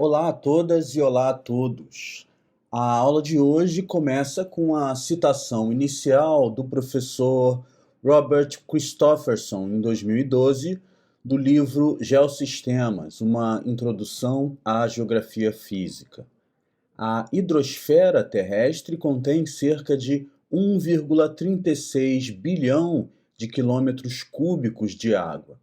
Olá a todas e olá a todos. A aula de hoje começa com a citação inicial do professor Robert Christopherson, em 2012, do livro Geossistemas, uma introdução à geografia física. A hidrosfera terrestre contém cerca de 1,36 bilhão de quilômetros cúbicos de água.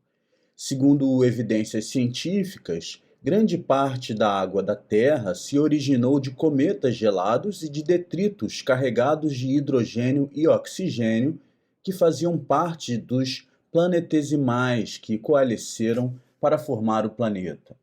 Segundo evidências científicas, grande parte da água da Terra se originou de cometas gelados e de detritos carregados de hidrogênio e oxigênio que faziam parte dos planetesimais que coalesceram para formar o planeta.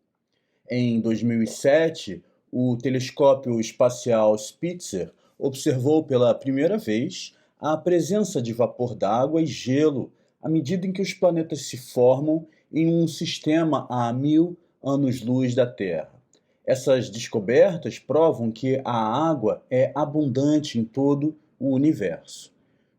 Em 2007, o telescópio espacial Spitzer observou pela primeira vez a presença de vapor d'água e gelo à medida em que os planetas se formam em um sistema a 1000 anos-luz da Terra. Essas descobertas provam que a água é abundante em todo o universo.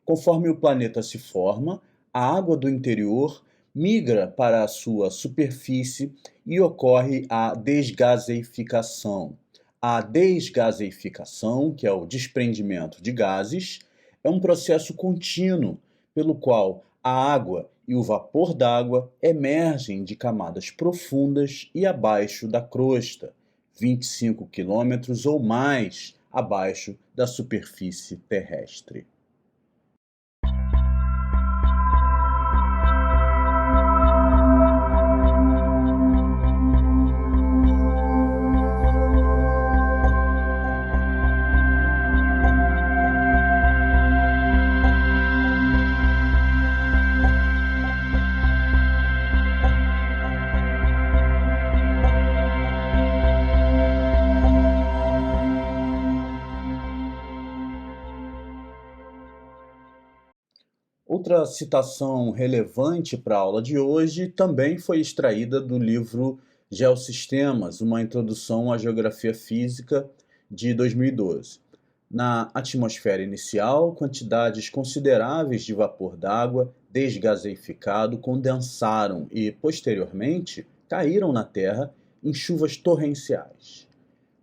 Conforme o planeta se forma, a água do interior migra para a sua superfície e ocorre a desgaseificação. A desgaseificação, que é o desprendimento de gases, é um processo contínuo pelo qual a água e o vapor d'água emergem de camadas profundas e abaixo da crosta, 25 quilômetros ou mais abaixo da superfície terrestre. Outra citação relevante para a aula de hoje também foi extraída do livro Geossistemas, uma introdução à geografia física, de 2012. Na atmosfera inicial, quantidades consideráveis de vapor d'água desgaseificado condensaram e, posteriormente, caíram na Terra em chuvas torrenciais.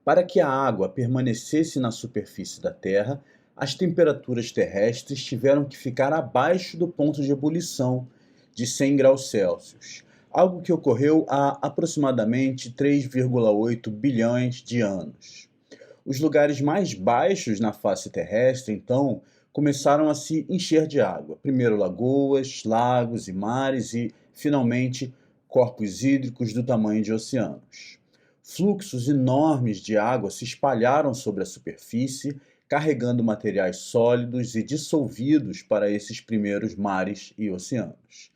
Para que a água permanecesse na superfície da Terra, as temperaturas terrestres tiveram que ficar abaixo do ponto de ebulição, de 100 graus Celsius, algo que ocorreu há aproximadamente 3,8 bilhões de anos. Os lugares mais baixos na face terrestre, então, começaram a se encher de água. Primeiro lagoas, lagos e mares e, finalmente, corpos hídricos do tamanho de oceanos. Fluxos enormes de água se espalharam sobre a superfície, carregando materiais sólidos e dissolvidos para esses primeiros mares e oceanos.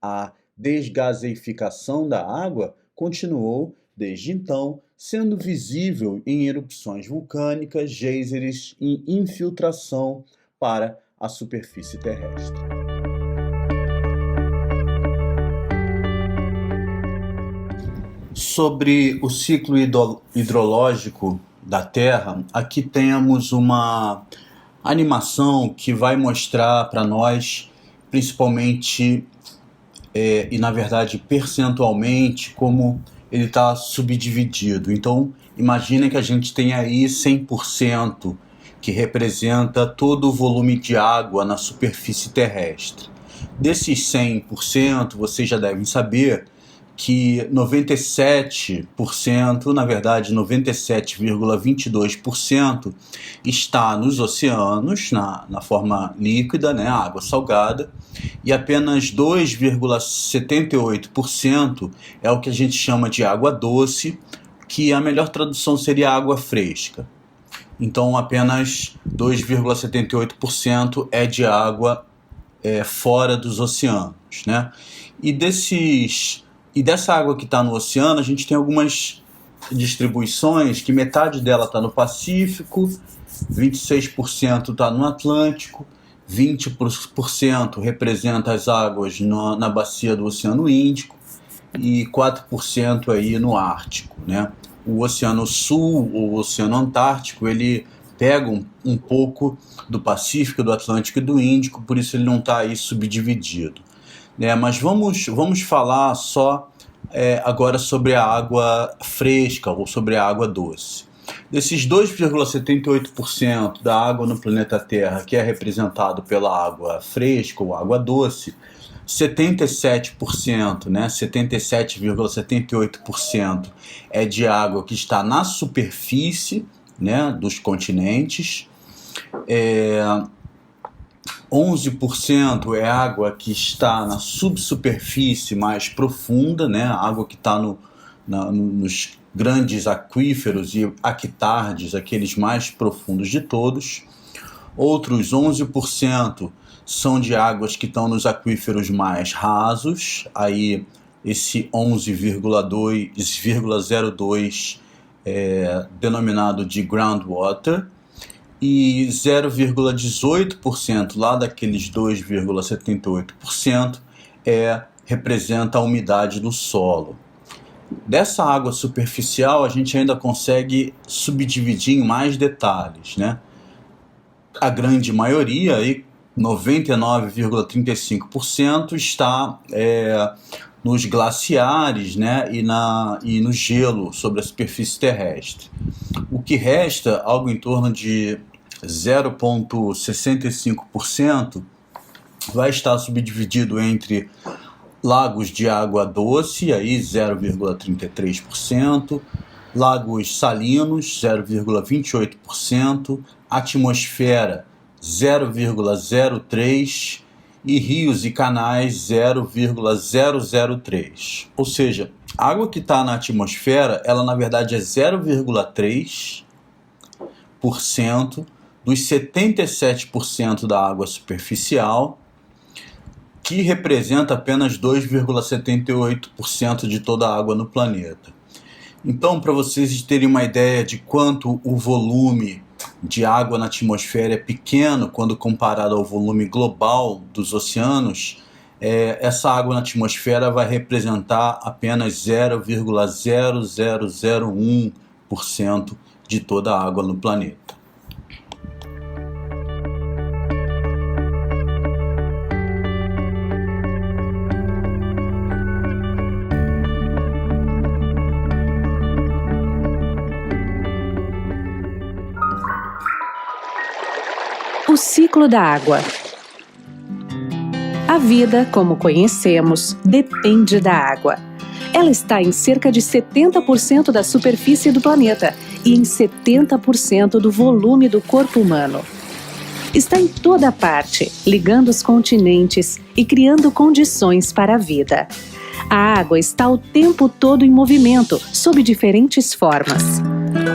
A desgaseificação da água continuou, desde então, sendo visível em erupções vulcânicas, geysers e infiltração para a superfície terrestre. Sobre o ciclo hidrológico da Terra, aqui temos uma animação que vai mostrar para nós, principalmente, e na verdade percentualmente, como ele está subdividido. Então, imagine que a gente tem aí 100%, que representa todo o volume de água na superfície terrestre. Desses 100%, vocês já devem saber que 97%, na verdade 97,22% está nos oceanos, na forma líquida, né, água salgada, e apenas 2,78% é o que a gente chama de água doce, que a melhor tradução seria água fresca. Então apenas 2,78% é de água fora dos oceanos, né? E dessa água que está no oceano, a gente tem algumas distribuições, que metade dela está no Pacífico, 26% está no Atlântico, 20% representa as águas na bacia do Oceano Índico e 4% aí no Ártico, né? O Oceano Sul, o Oceano Antártico, ele pega um pouco do Pacífico, do Atlântico e do Índico, por isso ele não está aí subdividido. Mas vamos falar só agora sobre a água fresca ou sobre a água doce. Desses 2,78% da água no planeta Terra que é representado pela água fresca ou água doce, 77%, 77,78% é de água que está na superfície, dos continentes. 11% é água que está na subsuperfície mais profunda, água que está nos grandes aquíferos e aquítardes, aqueles mais profundos de todos. Outros 11% são de águas que estão nos aquíferos mais rasos, aí esse 11,02 é denominado de groundwater, e 0,18% lá daqueles 2,78% representa a umidade do solo. Dessa água superficial a gente ainda consegue subdividir em mais detalhes, A grande maioria, 99,35%, está nos glaciares, e no gelo sobre a superfície terrestre. O que resta, algo em torno de 0,65%, vai estar subdividido entre lagos de água doce, aí 0,33%, lagos salinos, 0,28%, atmosfera, 0,03%, e rios e canais, 0,003%. Ou seja, a água que está na atmosfera, ela na verdade é 0,3% dos 77% da água superficial, que representa apenas 2,78% de toda a água no planeta. Então, para vocês terem uma ideia de quanto o volume de água na atmosfera é pequeno quando comparado ao volume global dos oceanos, essa água na atmosfera vai representar apenas 0,0001% de toda a água no planeta. O ciclo da água. A vida, como conhecemos, depende da água. Ela está em cerca de 70% da superfície do planeta e em 70% do volume do corpo humano. Está em toda parte, ligando os continentes e criando condições para a vida. A água está o tempo todo em movimento, sob diferentes formas.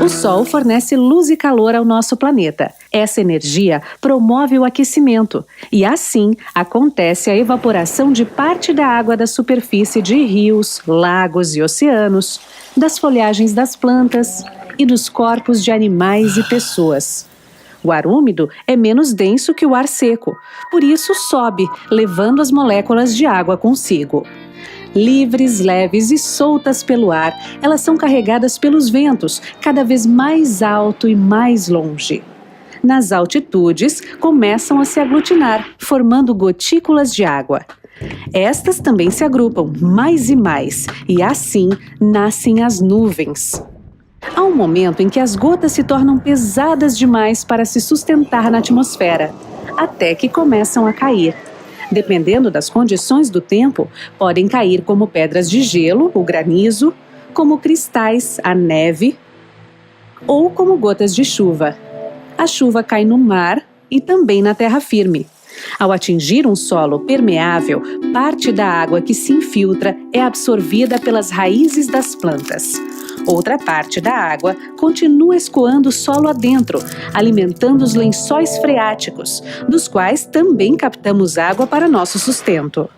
O Sol fornece luz e calor ao nosso planeta. Essa energia promove o aquecimento e, assim, acontece a evaporação de parte da água da superfície de rios, lagos e oceanos, das folhagens das plantas e dos corpos de animais e pessoas. O ar úmido é menos denso que o ar seco, por isso sobe, levando as moléculas de água consigo. Livres, leves e soltas pelo ar, elas são carregadas pelos ventos, cada vez mais alto e mais longe. Nas altitudes, começam a se aglutinar, formando gotículas de água. Estas também se agrupam mais e mais, e assim nascem as nuvens. Há um momento em que as gotas se tornam pesadas demais para se sustentar na atmosfera, até que começam a cair. Dependendo das condições do tempo, podem cair como pedras de gelo, o granizo, como cristais, a neve, ou como gotas de chuva. A chuva cai no mar e também na terra firme. Ao atingir um solo permeável, parte da água que se infiltra é absorvida pelas raízes das plantas. Outra parte da água continua escoando o solo adentro, alimentando os lençóis freáticos, dos quais também captamos água para nosso sustento.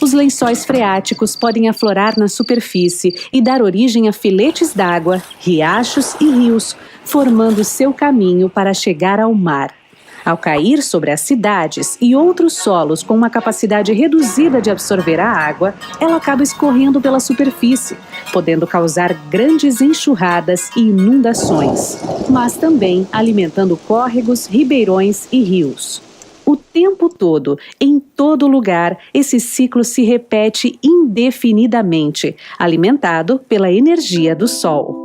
Os lençóis freáticos podem aflorar na superfície e dar origem a filetes d'água, riachos e rios, formando seu caminho para chegar ao mar. Ao cair sobre as cidades e outros solos com uma capacidade reduzida de absorver a água, ela acaba escorrendo pela superfície, podendo causar grandes enxurradas e inundações, mas também alimentando córregos, ribeirões e rios. O O tempo todo, em todo lugar, esse ciclo se repete indefinidamente, alimentado pela energia do Sol.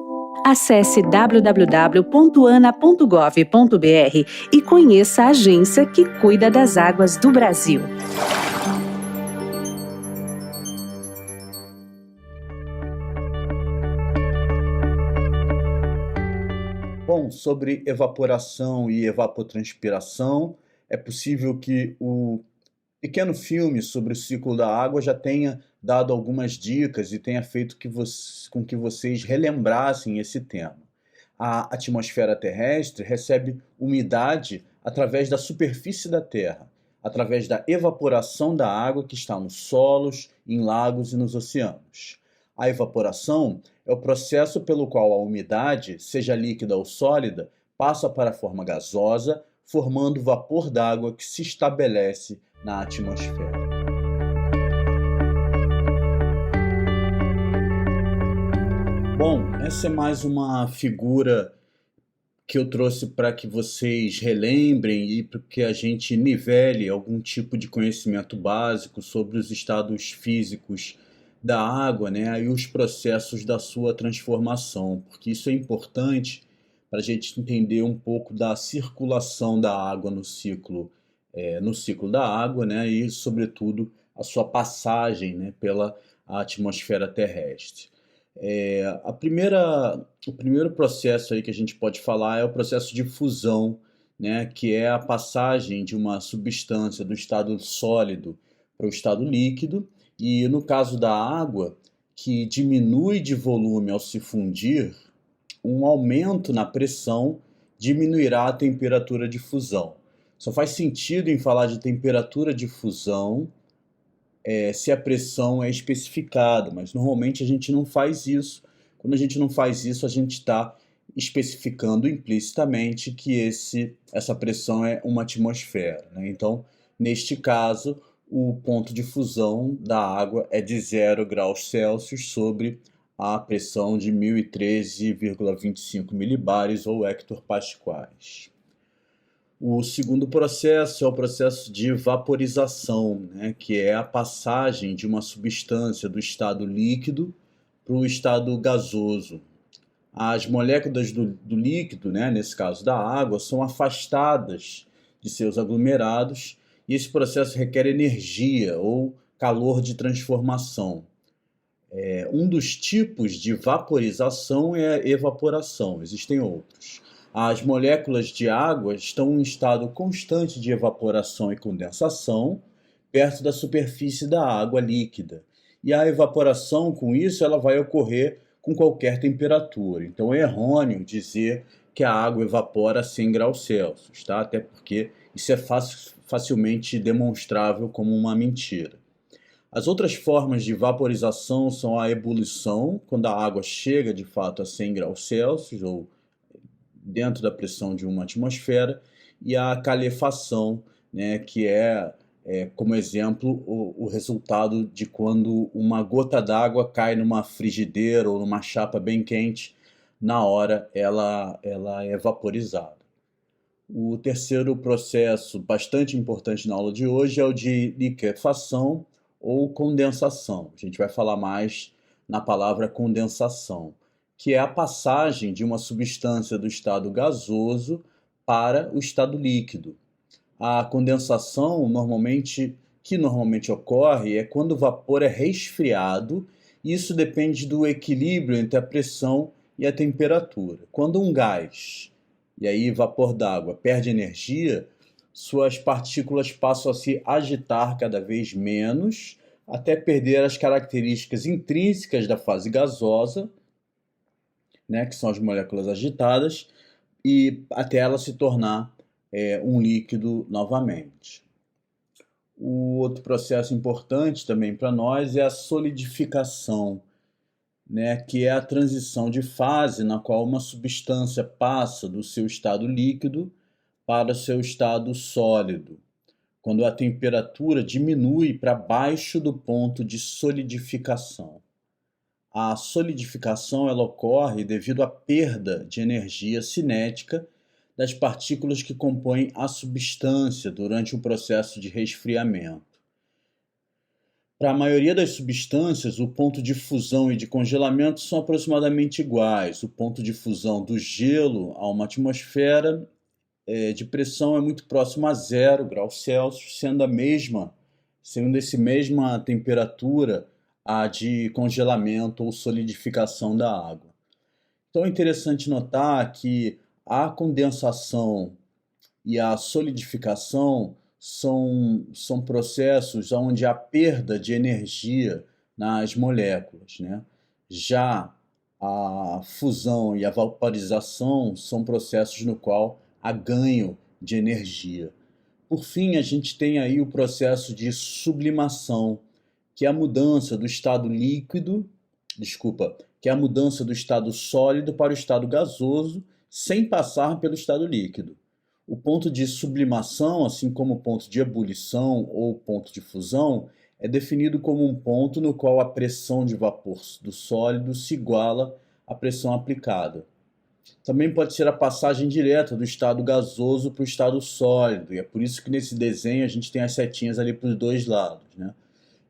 Acesse www.ana.gov.br e conheça a agência que cuida das águas do Brasil. Bom, sobre evaporação e evapotranspiração, é possível que o pequeno filme sobre o ciclo da água já tenha dado algumas dicas e tenha feito com que vocês relembrassem esse tema. A atmosfera terrestre recebe umidade através da superfície da Terra, através da evaporação da água que está nos solos, em lagos e nos oceanos. A evaporação é o processo pelo qual a umidade, seja líquida ou sólida, passa para a forma gasosa, formando vapor d'água que se estabelece na atmosfera. Bom, essa é mais uma figura que eu trouxe para que vocês relembrem e para que a gente nivele algum tipo de conhecimento básico sobre os estados físicos da água, né, e os processos da sua transformação, porque isso é importante para a gente entender um pouco da circulação da água no ciclo da água, né, e, sobretudo, a sua passagem, né, pela atmosfera terrestre. O primeiro processo aí que a gente pode falar é o processo de fusão, né, que é a passagem de uma substância do estado sólido para o estado líquido, e no caso da água, que diminui de volume ao se fundir, um aumento na pressão diminuirá a temperatura de fusão. Só faz sentido em falar de temperatura de fusão se a pressão é especificada, mas normalmente a gente não faz isso. Quando a gente não faz isso, a gente está especificando implicitamente que essa pressão é uma atmosfera, né? Então, neste caso, o ponto de fusão da água é de 0 graus Celsius sobre a pressão de 1013,25 milibares ou hectopascais. O segundo processo é o processo de vaporização, né, que é a passagem de uma substância do estado líquido para o estado gasoso. As moléculas do líquido, né, nesse caso da água, são afastadas de seus aglomerados e esse processo requer energia ou calor de transformação. Um dos tipos de vaporização é a evaporação, existem outros. As moléculas de água estão em estado constante de evaporação e condensação perto da superfície da água líquida. E a evaporação, com isso, ela vai ocorrer com qualquer temperatura. Então é errôneo dizer que a água evapora a 100 graus Celsius, tá? Até porque isso é facilmente demonstrável como uma mentira. As outras formas de vaporização são a ebulição, quando a água chega de fato a 100 graus Celsius, ou dentro da pressão de uma atmosfera, e a calefação, né, que como exemplo, o resultado de quando uma gota d'água cai numa frigideira ou numa chapa bem quente, na hora ela é vaporizada. O terceiro processo bastante importante na aula de hoje é o de liquefação ou condensação. A gente vai falar mais na palavra condensação, que é a passagem de uma substância do estado gasoso para o estado líquido. A condensação que normalmente ocorre é quando o vapor é resfriado, e isso depende do equilíbrio entre a pressão e a temperatura. Quando um gás, e aí vapor d'água, perde energia, suas partículas passam a se agitar cada vez menos, até perder as características intrínsecas da fase gasosa, né, que são as moléculas agitadas, e até ela se tornar um líquido novamente. O outro processo importante também para nós é a solidificação, né, que é a transição de fase na qual uma substância passa do seu estado líquido para o seu estado sólido, quando a temperatura diminui para baixo do ponto de solidificação. A solidificação ela ocorre devido à perda de energia cinética das partículas que compõem a substância durante o processo de resfriamento. Para a maioria das substâncias, o ponto de fusão e de congelamento são aproximadamente iguais. O ponto de fusão do gelo a uma atmosfera de pressão é muito próximo a 0 graus Celsius, sendo essa mesma temperatura a de congelamento ou solidificação da água. Então é interessante notar que a condensação e a solidificação são processos onde há perda de energia nas moléculas, né? Já a fusão e a vaporização são processos no qual há ganho de energia. Por fim, a gente tem aí o processo de sublimação, que é a mudança do estado que é a mudança do estado sólido para o estado gasoso, sem passar pelo estado líquido. O ponto de sublimação, assim como o ponto de ebulição ou ponto de fusão, é definido como um ponto no qual a pressão de vapor do sólido se iguala à pressão aplicada. Também pode ser a passagem direta do estado gasoso para o estado sólido, e é por isso que nesse desenho a gente tem as setinhas ali para os dois lados, né?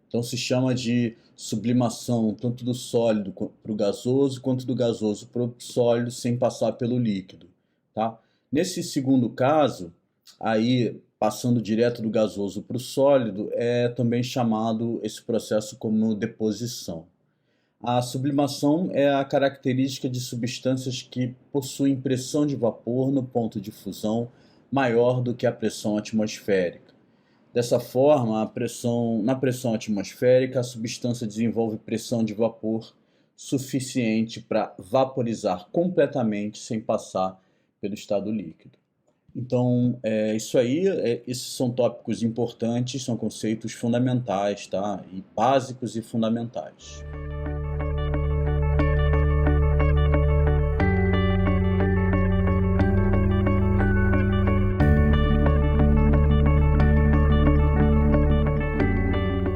Então se chama de sublimação tanto do sólido para o gasoso, quanto do gasoso para o sólido, sem passar pelo líquido, tá? Nesse segundo caso, aí passando direto do gasoso para o sólido, é também chamado esse processo como deposição. A sublimação é a característica de substâncias que possuem pressão de vapor no ponto de fusão maior do que a pressão atmosférica. Dessa forma, na pressão atmosférica, a substância desenvolve pressão de vapor suficiente para vaporizar completamente sem passar pelo estado líquido. Então, isso aí, esses são tópicos importantes, são conceitos fundamentais, tá? E básicos e fundamentais.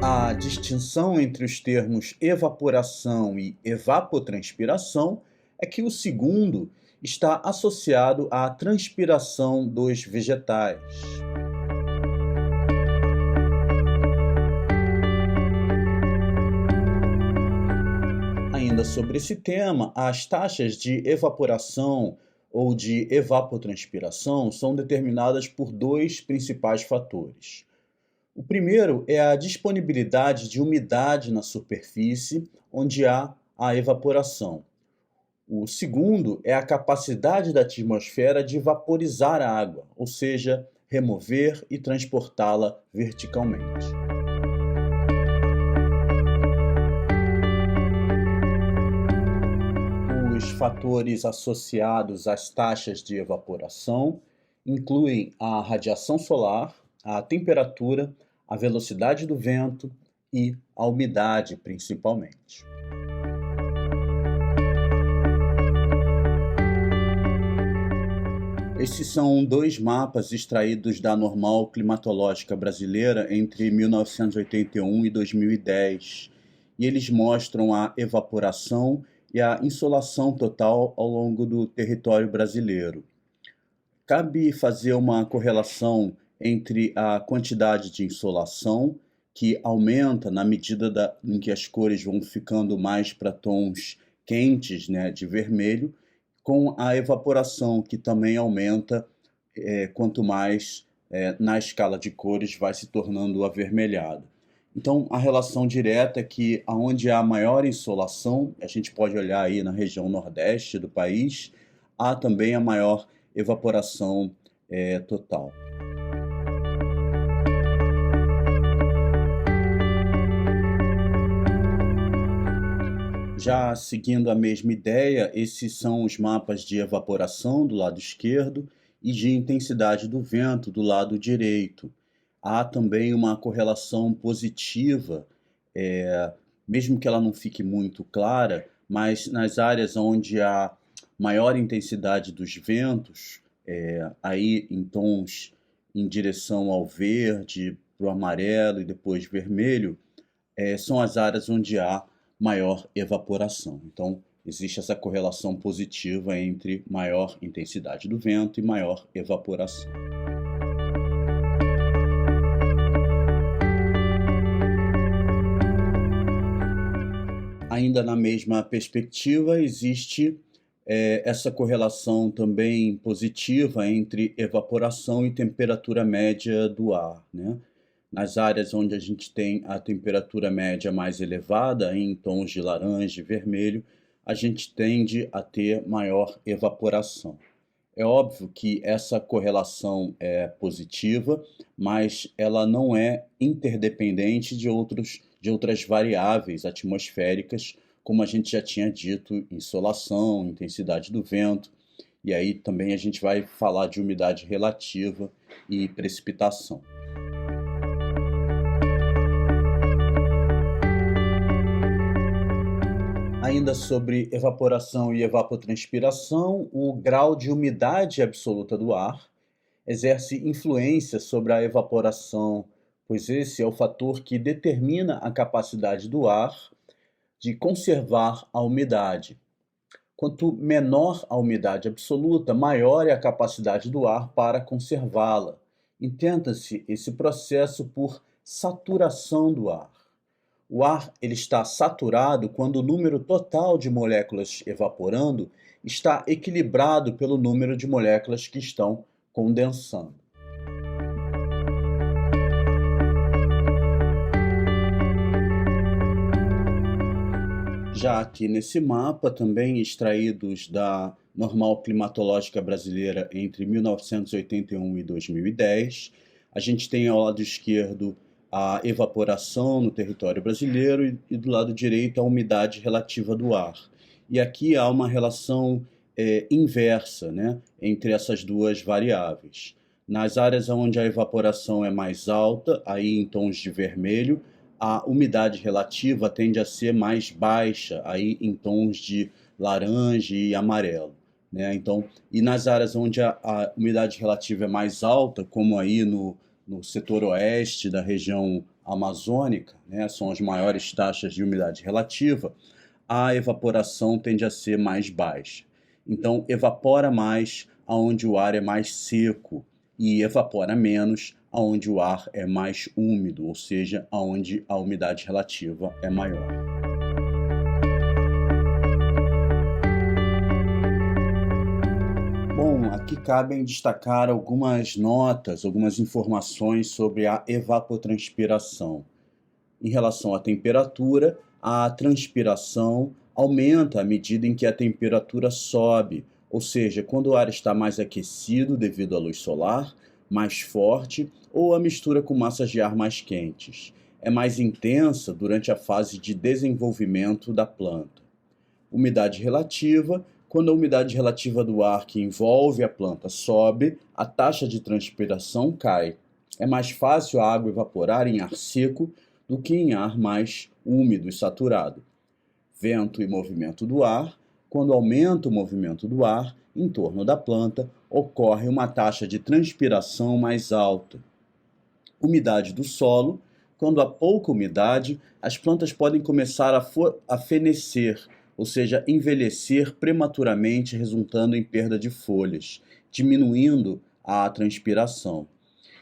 A distinção entre os termos evaporação e evapotranspiração é que o segundo está associado à transpiração dos vegetais. Ainda sobre esse tema, as taxas de evaporação ou de evapotranspiração são determinadas por dois principais fatores. O primeiro é a disponibilidade de umidade na superfície onde há a evaporação. O segundo é a capacidade da atmosfera de vaporizar a água, ou seja, remover e transportá-la verticalmente. Os fatores associados às taxas de evaporação incluem a radiação solar, a temperatura, a velocidade do vento e a umidade, principalmente. Esses são dois mapas extraídos da Normal Climatológica Brasileira entre 1981 e 2010, e eles mostram a evaporação e a insolação total ao longo do território brasileiro. Cabe fazer uma correlação entre a quantidade de insolação, que aumenta na medida em que as cores vão ficando mais para tons quentes, né, de vermelho, com a evaporação, que também aumenta quanto mais na escala de cores vai se tornando avermelhado. Então, a relação direta é que onde há maior insolação, a gente pode olhar aí na região nordeste do país, há também a maior evaporação total. Já seguindo a mesma ideia, esses são os mapas de evaporação do lado esquerdo e de intensidade do vento do lado direito. Há também uma correlação positiva, mesmo que ela não fique muito clara, mas nas áreas onde há maior intensidade dos ventos, aí em tons em direção ao verde, para o amarelo e depois vermelho, são as áreas onde há maior evaporação. Então, Existe essa correlação positiva entre maior intensidade do vento e maior evaporação. Ainda na mesma perspectiva, existe essa correlação também positiva entre evaporação e temperatura média do ar, né? Nas áreas onde a gente tem a temperatura média mais elevada, em tons de laranja e vermelho, a gente tende a ter maior evaporação. É óbvio que essa correlação é positiva, mas ela não é interdependente de outras variáveis atmosféricas, como a gente já tinha dito, insolação, intensidade do vento, e aí também a gente vai falar de umidade relativa e precipitação. Ainda sobre evaporação e evapotranspiração, o grau de umidade absoluta do ar exerce influência sobre a evaporação, pois esse é o fator que determina a capacidade do ar de conservar a umidade. Quanto menor a umidade absoluta, maior é a capacidade do ar para conservá-la. Entenda-se esse processo por saturação do ar. O ar ele está saturado quando o número total de moléculas evaporando está equilibrado pelo número de moléculas que estão condensando. Já aqui nesse mapa, também extraídos da Normal Climatológica Brasileira entre 1981 e 2010, a gente tem ao lado esquerdo a evaporação no território brasileiro e do lado direito a umidade relativa do ar. E aqui há uma relação inversa, né, entre essas duas variáveis. Nas áreas onde a evaporação é mais alta, aí em tons de vermelho, a umidade relativa tende a ser mais baixa, aí em tons de laranja e amarelo, né? Então, e nas áreas onde a umidade relativa é mais alta, como aí no setor oeste da região amazônica, né, são as maiores taxas de umidade relativa, a evaporação tende a ser mais baixa. Então, evapora mais aonde o ar é mais seco e evapora menos aonde o ar é mais úmido, ou seja, aonde a umidade relativa é maior. Bom, aqui cabem destacar algumas notas, algumas informações sobre a evapotranspiração. Em relação à temperatura, a transpiração aumenta à medida em que a temperatura sobe, ou seja, quando o ar está mais aquecido devido à luz solar, mais forte, ou a mistura com massas de ar mais quentes. É mais intensa durante a fase de desenvolvimento da planta. Umidade relativa. Quando a umidade relativa do ar que envolve a planta sobe, a taxa de transpiração cai. É mais fácil a água evaporar em ar seco do que em ar mais úmido e saturado. Vento e movimento do ar. Quando aumenta o movimento do ar em torno da planta, ocorre uma taxa de transpiração mais alta. Umidade do solo. Quando há pouca umidade, as plantas podem começar a fenecer, ou seja, envelhecer prematuramente, resultando em perda de folhas, diminuindo a transpiração.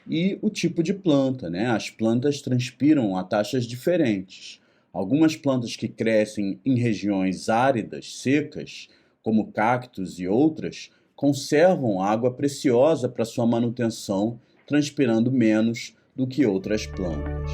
E o tipo de planta, né? As plantas transpiram a taxas diferentes. Algumas plantas que crescem em regiões áridas, secas, como cactos e outras, conservam água preciosa para sua manutenção, transpirando menos do que outras plantas.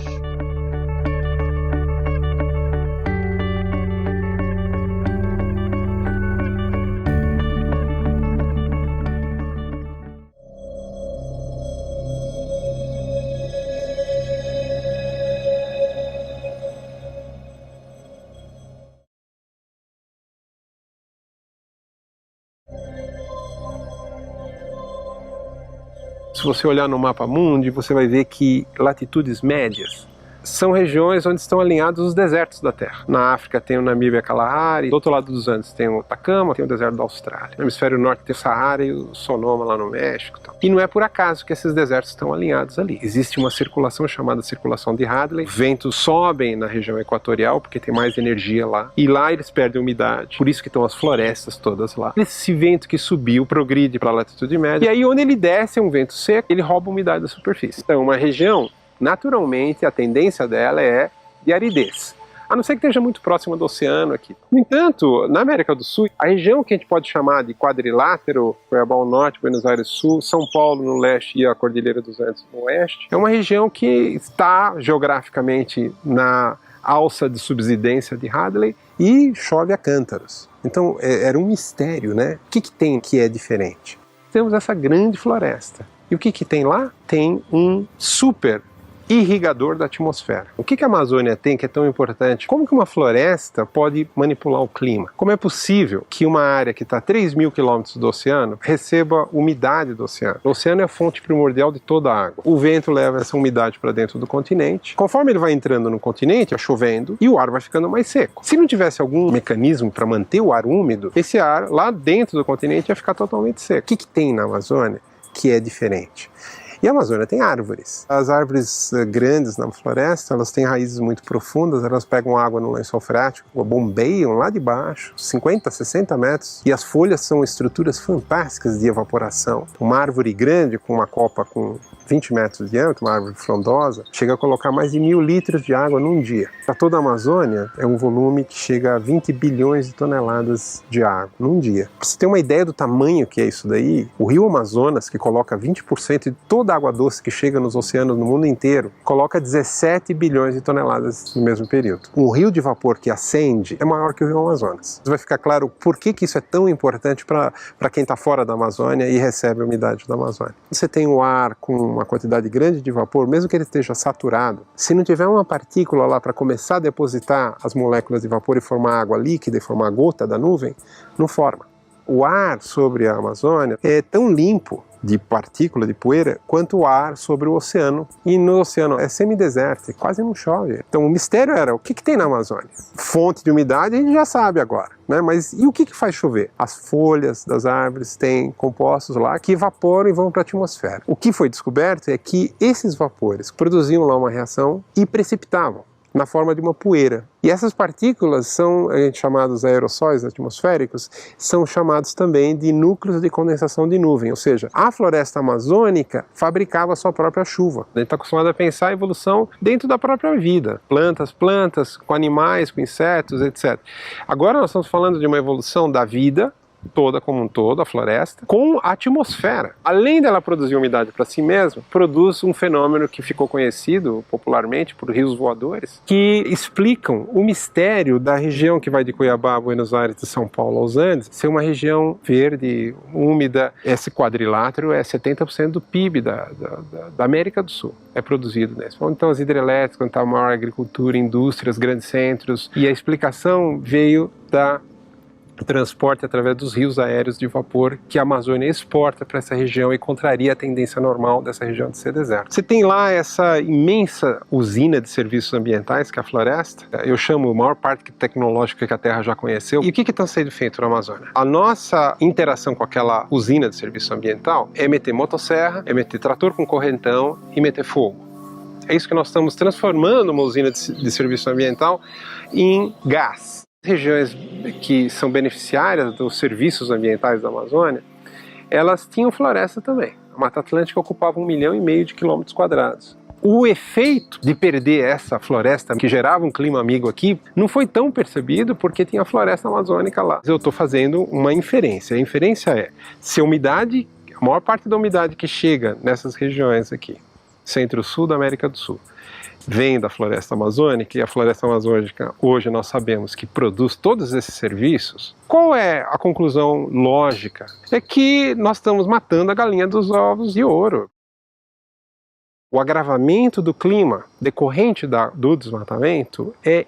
Se você olhar no mapa mundi, você vai ver que latitudes médias são regiões onde estão alinhados os desertos da Terra. Na África tem o Namíbia Kalahari, do outro lado dos Andes tem o Atacama, tem o deserto da Austrália. No hemisfério norte tem o Saara e o Sonoma lá no México. E não é por acaso que esses desertos estão alinhados ali. Existe uma circulação chamada circulação de Hadley. Ventos sobem na região equatorial porque tem mais energia lá. E lá eles perdem umidade. Por isso que estão as florestas todas lá. Esse vento que subiu progride para a latitude média. E aí onde ele desce é um vento seco, ele rouba a umidade da superfície. Então uma região, naturalmente, a tendência dela é de aridez. A não ser que esteja muito próxima do oceano aqui. No entanto, na América do Sul, a região que a gente pode chamar de quadrilátero, Cuiabá ao norte, Buenos Aires sul, São Paulo no leste e a Cordilheira dos Andes no oeste, é uma região que está geograficamente na alça de subsidência de Hadley e chove a cântaros. Então era um mistério, né? O que tem que é diferente? Temos essa grande floresta. E o que tem lá? Tem um super irrigador da atmosfera. O que a Amazônia tem que é tão importante? Como que uma floresta pode manipular o clima? Como é possível que uma área que está a 3.000 quilômetros do oceano receba umidade do oceano? O oceano é a fonte primordial de toda a água. O vento leva essa umidade para dentro do continente. Conforme ele vai entrando no continente, vai chovendo e o ar vai ficando mais seco. Se não tivesse algum mecanismo para manter o ar úmido, esse ar lá dentro do continente ia ficar totalmente seco. O que tem na Amazônia que é diferente? E a Amazônia tem árvores. As árvores grandes na floresta, elas têm raízes muito profundas, elas pegam água no lençol freático, bombeiam lá de baixo, 50, 60 metros, e as folhas são estruturas fantásticas de evaporação. Uma árvore grande, com uma copa com 20 metros de diâmetro, uma árvore frondosa, chega a colocar mais de 1.000 litros de água num dia. Para toda a Amazônia, é um volume que chega a 20 bilhões de toneladas de água num dia. Para você ter uma ideia do tamanho que é isso daí, o rio Amazonas, que coloca 20% de toda a água doce que chega nos oceanos no mundo inteiro, coloca 17 bilhões de toneladas no mesmo período. Um rio de vapor que acende é maior que o rio Amazonas. Vai ficar claro por que isso é tão importante para quem está fora da Amazônia e recebe a umidade da Amazônia. Você tem o ar com uma quantidade grande de vapor, mesmo que ele esteja saturado, se não tiver uma partícula lá para começar a depositar as moléculas de vapor e formar água líquida e formar gota da nuvem, não forma. O ar sobre a Amazônia é tão limpo de partícula, de poeira, quanto o ar sobre o oceano. E no oceano é semideserto, quase não chove. Então o mistério era, o que tem na Amazônia? Fonte de umidade a gente já sabe agora, né? Mas e o que faz chover? As folhas das árvores têm compostos lá que evaporam e vão para a atmosfera. O que foi descoberto é que esses vapores produziam lá uma reação e precipitavam na forma de uma poeira. E essas partículas são chamados aerossóis atmosféricos, são chamados também de núcleos de condensação de nuvem, ou seja, a floresta amazônica fabricava a sua própria chuva. A gente está acostumado a pensar a evolução dentro da própria vida, plantas, com animais, com insetos, etc. Agora nós estamos falando de uma evolução da vida toda como um todo, a floresta, com a atmosfera. Além dela produzir umidade para si mesma, produz um fenômeno que ficou conhecido popularmente por rios voadores, que explicam o mistério da região que vai de Cuiabá a Buenos Aires, de São Paulo aos Andes, ser uma região verde, úmida. Esse quadrilátero é 70% do PIB da América do Sul, é produzido nesse. Então as hidrelétricas, onde está a maior agricultura, indústrias, grandes centros, e a explicação veio da transporte através dos rios aéreos de vapor que a Amazônia exporta para essa região e contraria a tendência normal dessa região de ser deserto. Você tem lá essa imensa usina de serviços ambientais, que é a floresta. Eu chamo a maior parte tecnológica que a Terra já conheceu. E o que está sendo feito na Amazônia? A nossa interação com aquela usina de serviço ambiental é meter motosserra, é meter trator com correntão e meter fogo. É isso que nós estamos transformando uma usina de serviço ambiental em gás. Regiões que são beneficiárias dos serviços ambientais da Amazônia, elas tinham floresta também. A Mata Atlântica ocupava 1,5 milhão de quilômetros quadrados. O efeito de perder essa floresta, que gerava um clima amigo aqui, não foi tão percebido porque tinha a floresta amazônica lá. Eu estou fazendo uma inferência. A inferência é, se a umidade, a maior parte da umidade que chega nessas regiões aqui, centro-sul da América do Sul, vem da floresta amazônica, e a floresta amazônica hoje nós sabemos que produz todos esses serviços, qual é a conclusão lógica? É que nós estamos matando a galinha dos ovos de ouro. O agravamento do clima decorrente do desmatamento é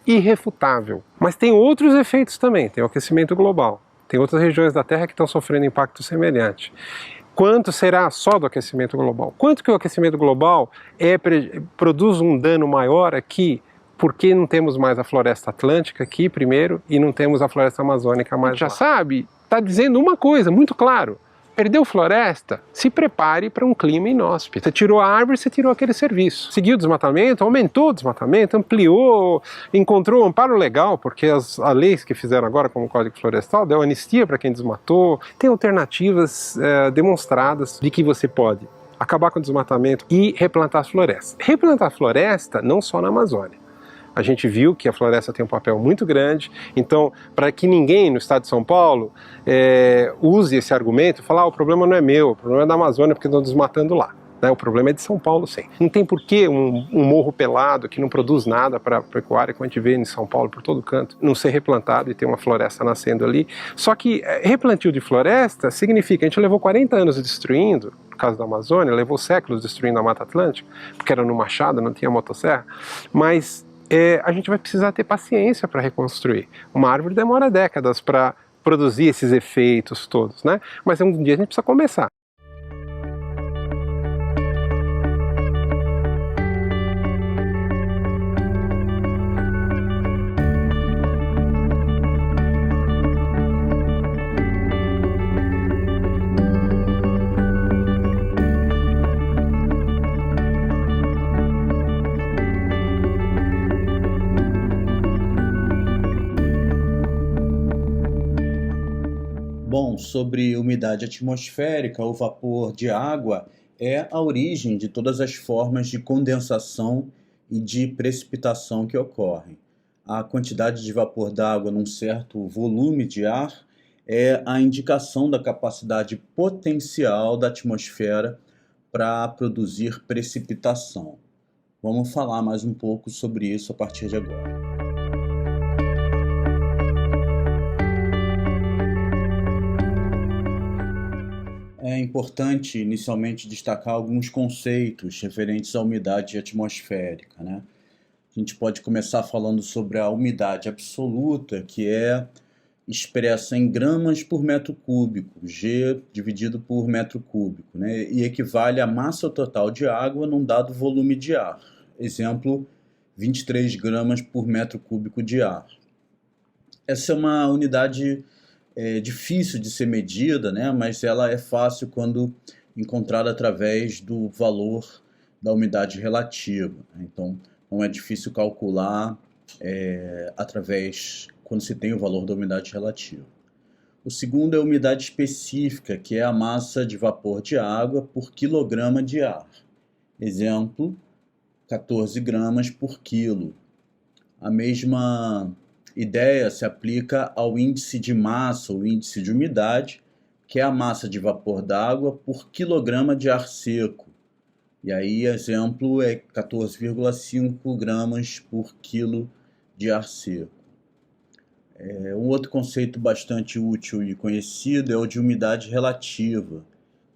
irrefutável. Mas tem outros efeitos também, tem o aquecimento global, tem outras regiões da Terra que estão sofrendo impacto semelhante. Quanto será só do aquecimento global? Quanto que o aquecimento global produz um dano maior aqui, porque não temos mais a floresta atlântica aqui primeiro e não temos a floresta amazônica mais lá? Já sabe, está dizendo uma coisa muito claro. Perdeu floresta? Se prepare para um clima inóspito. Você tirou a árvore, você tirou aquele serviço. Seguiu o desmatamento, aumentou o desmatamento, ampliou, encontrou um amparo legal, porque as leis que fizeram agora, como o Código Florestal, deu anistia para quem desmatou. Tem alternativas demonstradas de que você pode acabar com o desmatamento e replantar as florestas. Replantar floresta não só na Amazônia. A gente viu que a floresta tem um papel muito grande, então, para que ninguém no estado de São Paulo use esse argumento e falar, o problema não é meu, o problema é da Amazônia porque estão desmatando lá. Né? O problema é de São Paulo, sim. Não tem por que um morro pelado que não produz nada para a pecuária, como a gente vê em São Paulo por todo canto, não ser replantado e ter uma floresta nascendo ali. Só que replantio de floresta significa, a gente levou 40 anos destruindo, no caso da Amazônia, levou séculos destruindo a Mata Atlântica, porque era no machado, não tinha motosserra, mas a gente vai precisar ter paciência para reconstruir. Uma árvore demora décadas para produzir esses efeitos todos, né? Mas um dia a gente precisa começar. Bom, sobre umidade atmosférica, o vapor de água é a origem de todas as formas de condensação e de precipitação que ocorrem. A quantidade de vapor d'água num certo volume de ar é a indicação da capacidade potencial da atmosfera para produzir precipitação. Vamos falar mais um pouco sobre isso a partir de agora. É importante inicialmente destacar alguns conceitos referentes à umidade atmosférica, né? A gente pode começar falando sobre a umidade absoluta, que é expressa em gramas por metro cúbico, G dividido por metro cúbico, né? E equivale à massa total de água num dado volume de ar. Exemplo, 23 gramas por metro cúbico de ar. Essa é uma unidade difícil de ser medida, né? Mas ela é fácil quando encontrada através do valor da umidade relativa. Então, não é difícil calcular quando se tem o valor da umidade relativa. O segundo é a umidade específica, que é a massa de vapor de água por quilograma de ar. Exemplo, 14 gramas por quilo. A mesma ideia se aplica ao índice de massa, ou índice de umidade, que é a massa de vapor d'água por quilograma de ar seco. E aí, exemplo, é 14,5 gramas por quilo de ar seco. Um outro conceito bastante útil e conhecido é o de umidade relativa,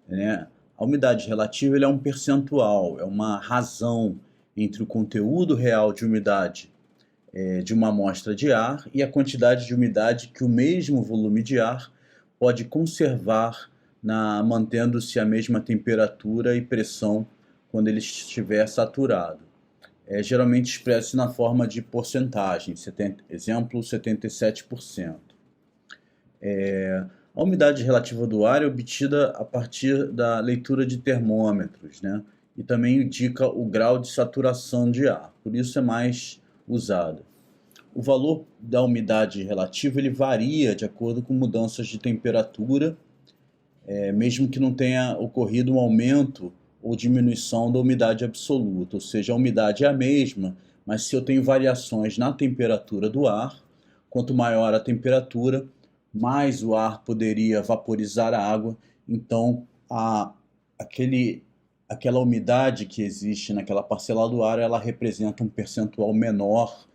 né? A umidade relativa é um percentual, é uma razão entre o conteúdo real de umidade de uma amostra de ar e a quantidade de umidade que o mesmo volume de ar pode conservar mantendo-se a mesma temperatura e pressão quando ele estiver saturado. Geralmente expresso na forma de porcentagem, exemplo, 77%. A umidade relativa do ar é obtida a partir da leitura de termômetros, né? E também indica o grau de saturação de ar, por isso é mais usada. O valor da umidade relativa ele varia de acordo com mudanças de temperatura, mesmo que não tenha ocorrido um aumento ou diminuição da umidade absoluta, ou seja, a umidade é a mesma, mas se eu tenho variações na temperatura do ar, quanto maior a temperatura, mais o ar poderia vaporizar a água, então aquela umidade que existe naquela parcela do ar, ela representa um percentual menor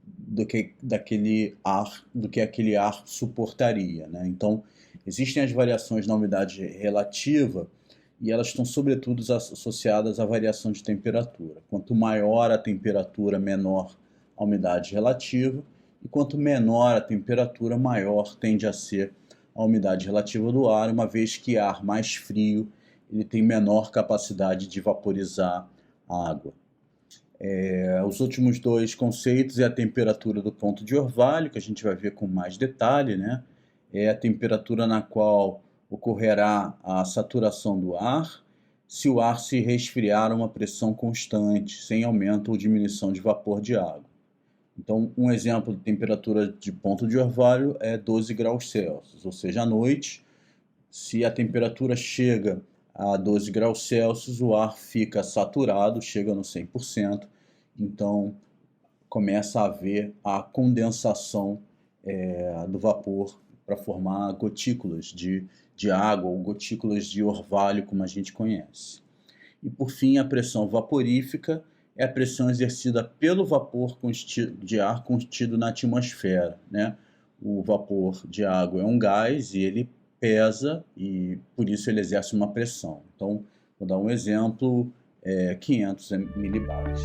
do que aquele ar suportaria, né? Então, existem as variações na umidade relativa e elas estão sobretudo associadas à variação de temperatura. Quanto maior a temperatura, menor a umidade relativa, e quanto menor a temperatura, maior tende a ser a umidade relativa do ar, uma vez que ar mais frio ele tem menor capacidade de vaporizar a água. Os últimos dois conceitos é a temperatura do ponto de orvalho, que a gente vai ver com mais detalhe, né? É a temperatura na qual ocorrerá a saturação do ar se o ar se resfriar a uma pressão constante, sem aumento ou diminuição de vapor de água. Então, um exemplo de temperatura de ponto de orvalho é 12 graus Celsius, ou seja, à noite, se a temperatura chega a 12 graus Celsius, o ar fica saturado, chega no 100%, então começa a haver a condensação do vapor para formar gotículas de água ou gotículas de orvalho, como a gente conhece. E por fim, a pressão vaporífica é a pressão exercida pelo vapor de ar contido na atmosfera, né? O vapor de água é um gás e ele pesa e por isso ele exerce uma pressão. Então, vou dar um exemplo, 500 milibares.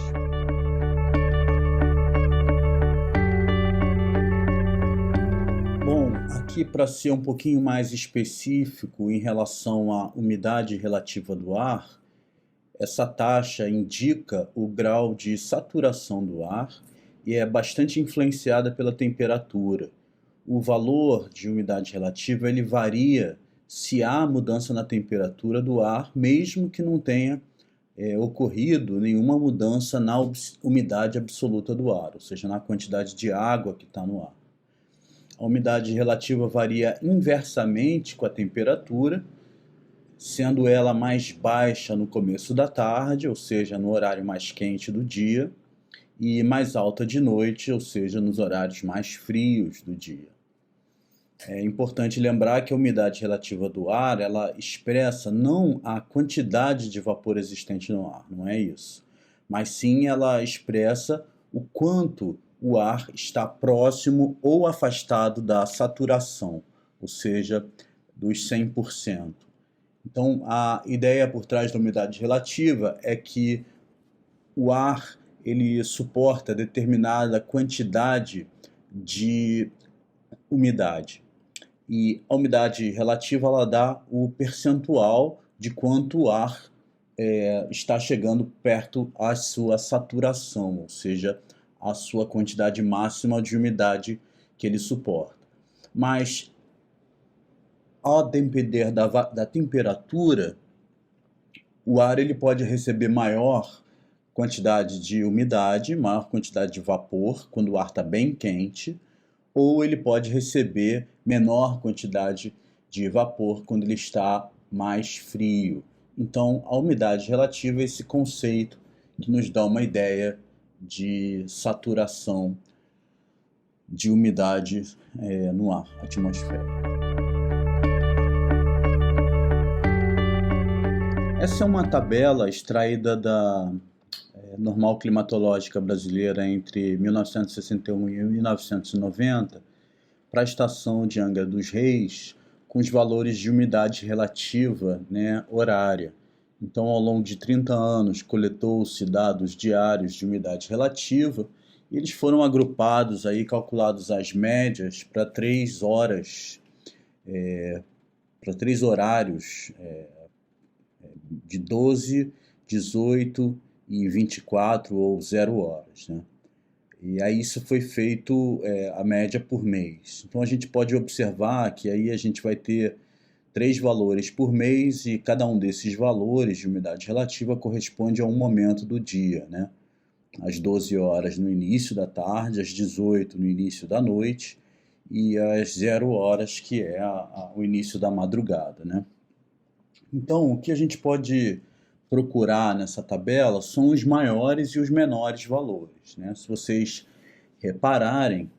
Bom, aqui para ser um pouquinho mais específico em relação à umidade relativa do ar, essa taxa indica o grau de saturação do ar e é bastante influenciada pela temperatura. O valor de umidade relativa ele varia se há mudança na temperatura do ar, mesmo que não tenha ocorrido nenhuma mudança na umidade absoluta do ar, ou seja, na quantidade de água que está no ar. A umidade relativa varia inversamente com a temperatura, sendo ela mais baixa no começo da tarde, ou seja, no horário mais quente do dia, e mais alta de noite, ou seja, nos horários mais frios do dia. É importante lembrar que a umidade relativa do ar, ela expressa não a quantidade de vapor existente no ar, não é isso, mas sim ela expressa o quanto o ar está próximo ou afastado da saturação, ou seja, dos 100%. Então, a ideia por trás da umidade relativa é que o ar ele suporta determinada quantidade de umidade. E a umidade relativa ela dá o percentual de quanto o ar está chegando perto à sua saturação, ou seja, a sua quantidade máxima de umidade que ele suporta. Mas ao depender da temperatura, o ar ele pode receber maior quantidade de umidade, maior quantidade de vapor quando o ar está bem quente, ou ele pode receber menor quantidade de vapor quando ele está mais frio. Então, a umidade relativa é esse conceito que nos dá uma ideia de saturação de umidade no ar atmosférico. Essa é uma tabela extraída da Normal Climatológica Brasileira entre 1961 e 1990 para a estação de Angra dos Reis, com os valores de umidade relativa, né, horária. Então, ao longo de 30 anos, coletou-se dados diários de umidade relativa e eles foram agrupados, aí, calculados as médias para 3 horas, para 3 horários, de 12, 18 e 24 ou 0 horas, né? E aí isso foi feito a média por mês. Então a gente pode observar que aí a gente vai ter 3 valores por mês e cada um desses valores de umidade relativa corresponde a um momento do dia, né? Às 12 horas no início da tarde, às 18 no início da noite e às 0 horas que é o início da madrugada, né? Então, o que a gente pode procurar nessa tabela são os maiores e os menores valores, né? Se vocês repararem,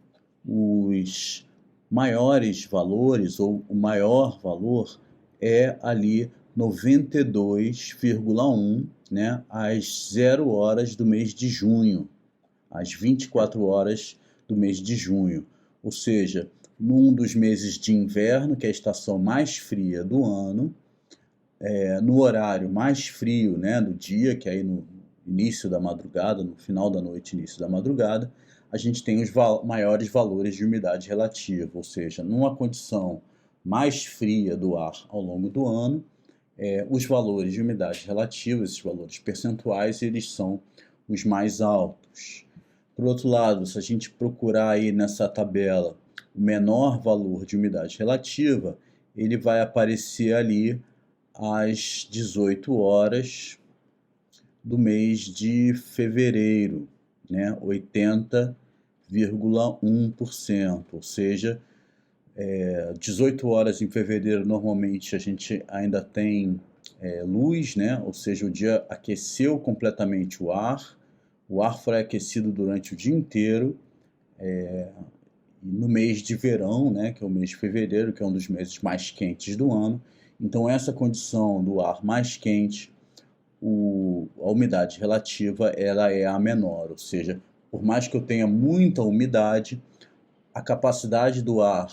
os maiores valores, ou o maior valor, é ali 92,1, né, às 0 horas do mês de junho, às 24 horas do mês de junho. Ou seja, num dos meses de inverno, que é a estação mais fria do ano, no horário mais frio, né, do dia, que é aí no início da madrugada, no final da noite, início da madrugada, a gente tem os maiores valores de umidade relativa, ou seja, numa condição mais fria do ar ao longo do ano, os valores de umidade relativa, esses valores percentuais, eles são os mais altos. Por outro lado, se a gente procurar aí nessa tabela o menor valor de umidade relativa, ele vai aparecer ali às 18 horas do mês de fevereiro, né? 80,1%, ou seja, 18 horas em fevereiro normalmente a gente ainda tem luz, né? Ou seja, o dia aqueceu completamente o ar foi aquecido durante o dia inteiro, no mês de verão, né, que é o mês de fevereiro, que é um dos meses mais quentes do ano. Então essa condição do ar mais quente, a umidade relativa ela é a menor, ou seja, por mais que eu tenha muita umidade, a capacidade do ar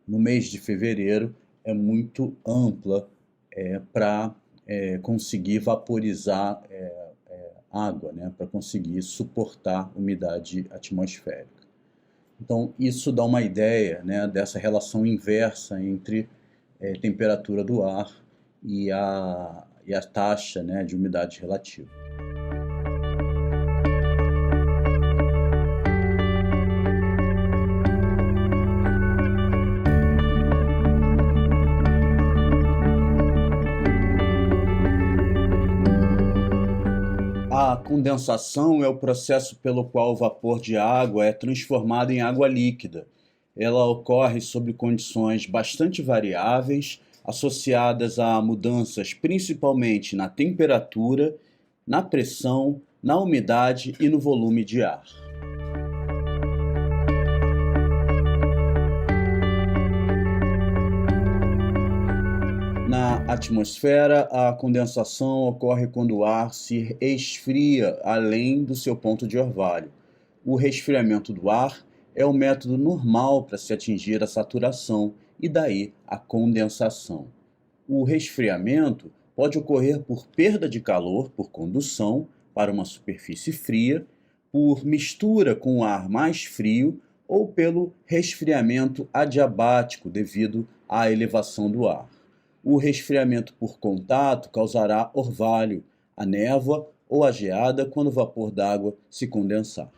no mês de fevereiro é muito ampla para conseguir vaporizar água, né, para conseguir suportar umidade atmosférica. Então isso dá uma ideia, né, dessa relação inversa entre temperatura do ar e a taxa, né, de umidade relativa. A condensação é o processo pelo qual o vapor de água é transformado em água líquida. Ela ocorre sob condições bastante variáveis, associadas a mudanças principalmente na temperatura, na pressão, na umidade e no volume de ar. Na atmosfera, a condensação ocorre quando o ar se esfria além do seu ponto de orvalho. O resfriamento do ar é o método normal para se atingir a saturação e daí a condensação. O resfriamento pode ocorrer por perda de calor por condução para uma superfície fria, por mistura com o ar mais frio ou pelo resfriamento adiabático devido à elevação do ar. O resfriamento por contato causará orvalho, a névoa ou a geada quando o vapor d'água se condensar.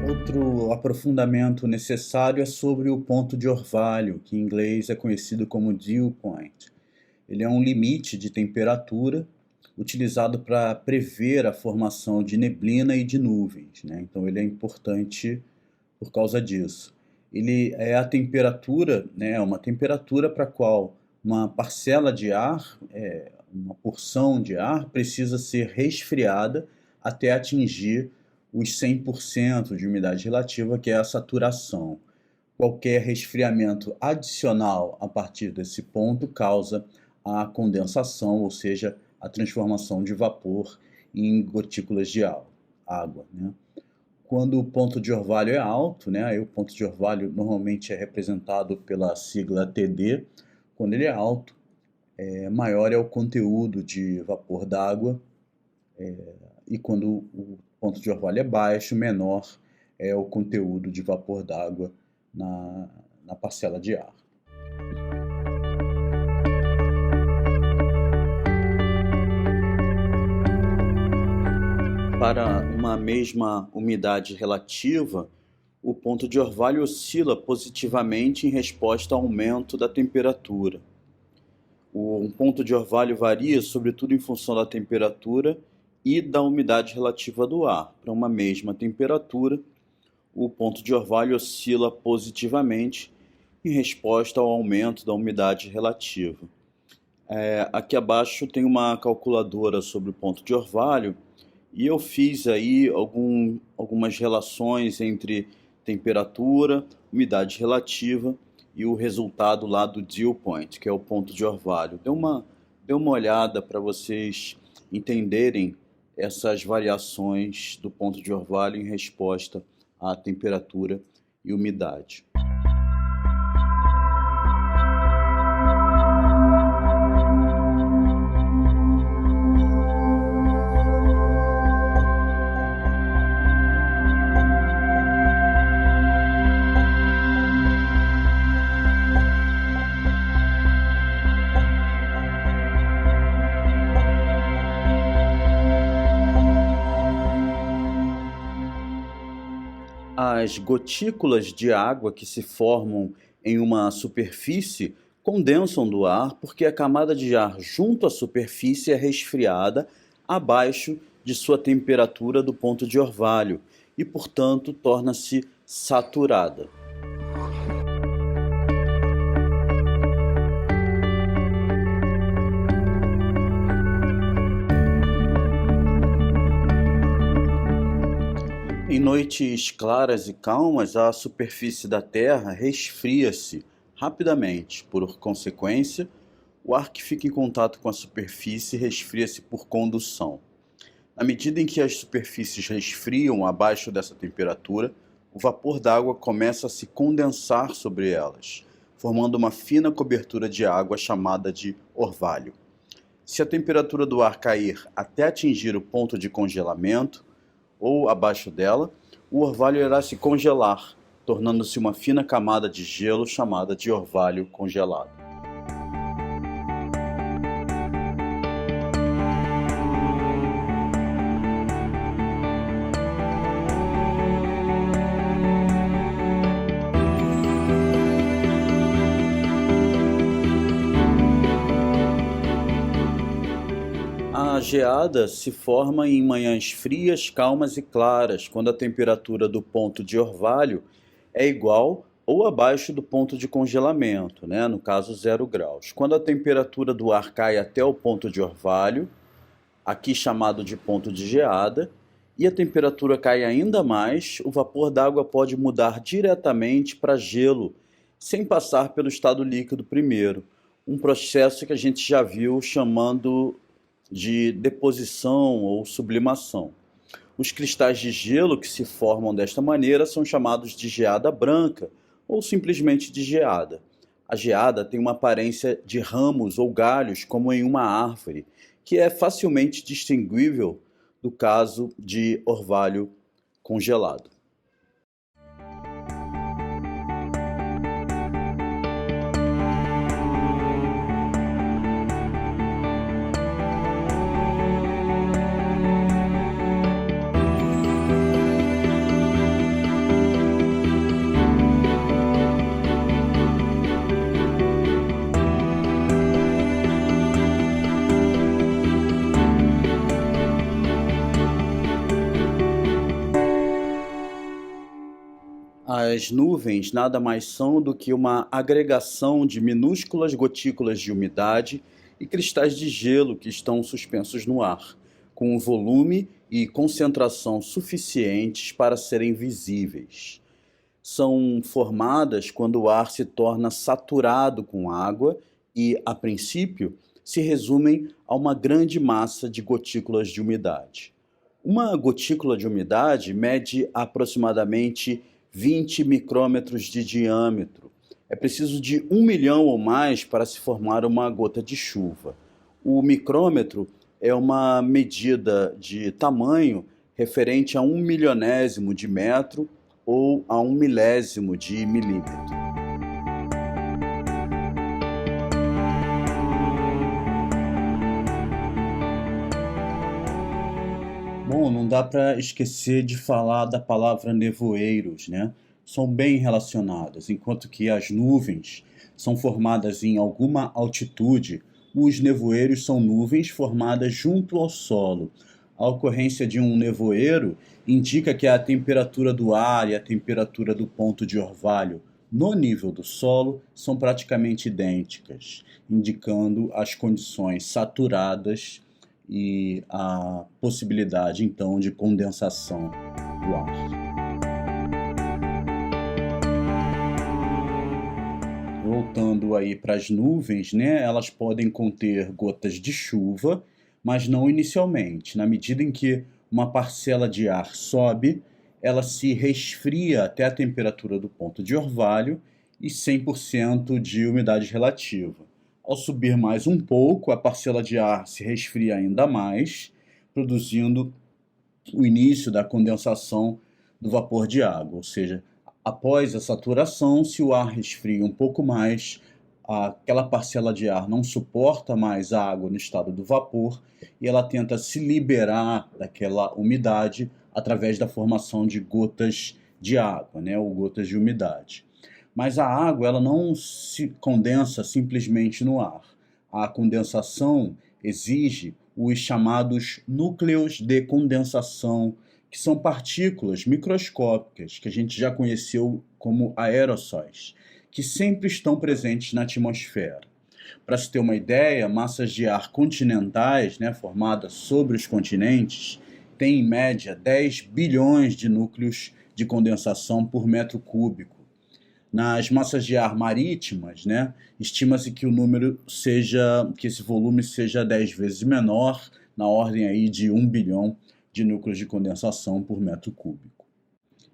Outro aprofundamento necessário é sobre o ponto de orvalho, que em inglês é conhecido como dew point. Ele é um limite de temperatura utilizado para prever a formação de neblina e de nuvens, né? Então ele é importante por causa disso. Ele é a temperatura, né? Uma temperatura para a qual uma parcela de ar, uma porção de ar, precisa ser resfriada até atingir os 100% de umidade relativa, que é a saturação. Qualquer resfriamento adicional a partir desse ponto causa a condensação, ou seja, a transformação de vapor em gotículas de água, né? Quando o ponto de orvalho é alto, né, aí o ponto de orvalho normalmente é representado pela sigla TD. Quando ele é alto, maior é o conteúdo de vapor d'água, e quando o ponto de orvalho é baixo, menor é o conteúdo de vapor d'água na parcela de ar. Para uma mesma umidade relativa, o ponto de orvalho oscila positivamente em resposta ao aumento da temperatura. Um ponto de orvalho varia, sobretudo em função da temperatura e da umidade relativa do ar. Para uma mesma temperatura, o ponto de orvalho oscila positivamente em resposta ao aumento da umidade relativa. Aqui abaixo tem uma calculadora sobre o ponto de orvalho, e eu fiz aí algumas relações entre temperatura, umidade relativa e o resultado lá do dew point, que é o ponto de orvalho. Dê uma olhada para vocês entenderem essas variações do ponto de orvalho em resposta à temperatura e umidade. As gotículas de água que se formam em uma superfície condensam do ar porque a camada de ar junto à superfície é resfriada abaixo de sua temperatura do ponto de orvalho e, portanto, torna-se saturada. Em noites claras e calmas, a superfície da Terra resfria-se rapidamente. Por consequência, o ar que fica em contato com a superfície resfria-se por condução. À medida em que as superfícies resfriam abaixo dessa temperatura, o vapor d'água começa a se condensar sobre elas, formando uma fina cobertura de água chamada de orvalho. Se a temperatura do ar cair até atingir o ponto de congelamento, ou abaixo dela, o orvalho irá se congelar, tornando-se uma fina camada de gelo chamada de orvalho congelado. A geada se forma em manhãs frias, calmas e claras, quando a temperatura do ponto de orvalho é igual ou abaixo do ponto de congelamento, no caso 0 graus. Quando a temperatura do ar cai até o ponto de orvalho, aqui chamado de ponto de geada, e a temperatura cai ainda mais, o vapor d'água pode mudar diretamente para gelo, sem passar pelo estado líquido primeiro, um processo que a gente já viu chamando de deposição ou sublimação. Os cristais de gelo que se formam desta maneira são chamados de geada branca ou simplesmente de geada. A geada tem uma aparência de ramos ou galhos como em uma árvore, que é facilmente distinguível do caso de orvalho congelado. As nuvens nada mais são do que uma agregação de minúsculas gotículas de umidade e cristais de gelo que estão suspensos no ar, com volume e concentração suficientes para serem visíveis. São formadas quando o ar se torna saturado com água e, a princípio, se resumem a uma grande massa de gotículas de umidade. Uma gotícula de umidade mede aproximadamente 20 micrômetros de diâmetro. É preciso de 1 milhão ou mais para se formar uma gota de chuva. O micrômetro é uma medida de tamanho referente a 1 milionésimo de metro ou a 1 milésimo de milímetro. Bom, não dá para esquecer de falar da palavra nevoeiros, São bem relacionadas. Enquanto que as nuvens são formadas em alguma altitude, os nevoeiros são nuvens formadas junto ao solo. A ocorrência de um nevoeiro indica que a temperatura do ar e a temperatura do ponto de orvalho no nível do solo são praticamente idênticas, indicando as condições saturadas e a possibilidade, então, de condensação do ar. Voltando aí para as nuvens, elas podem conter gotas de chuva, mas não inicialmente. Na medida em que uma parcela de ar sobe, ela se resfria até a temperatura do ponto de orvalho e 100% de umidade relativa. Ao subir mais um pouco, a parcela de ar se resfria ainda mais, produzindo o início da condensação do vapor de água. Ou seja, após a saturação, se o ar resfria um pouco mais, aquela parcela de ar não suporta mais a água no estado do vapor e ela tenta se liberar daquela umidade através da formação de gotas de água, né, ou gotas de umidade. Mas a água ela não se condensa simplesmente no ar. A condensação exige os chamados núcleos de condensação, que são partículas microscópicas que a gente já conheceu como aerossóis, que sempre estão presentes na atmosfera. Para se ter uma ideia, massas de ar continentais, né, formadas sobre os continentes, têm em média 10 bilhões de núcleos de condensação por metro cúbico. Nas massas de ar marítimas, né, estima-se que que esse volume seja 10 vezes menor, na ordem aí de 1 bilhão de núcleos de condensação por metro cúbico.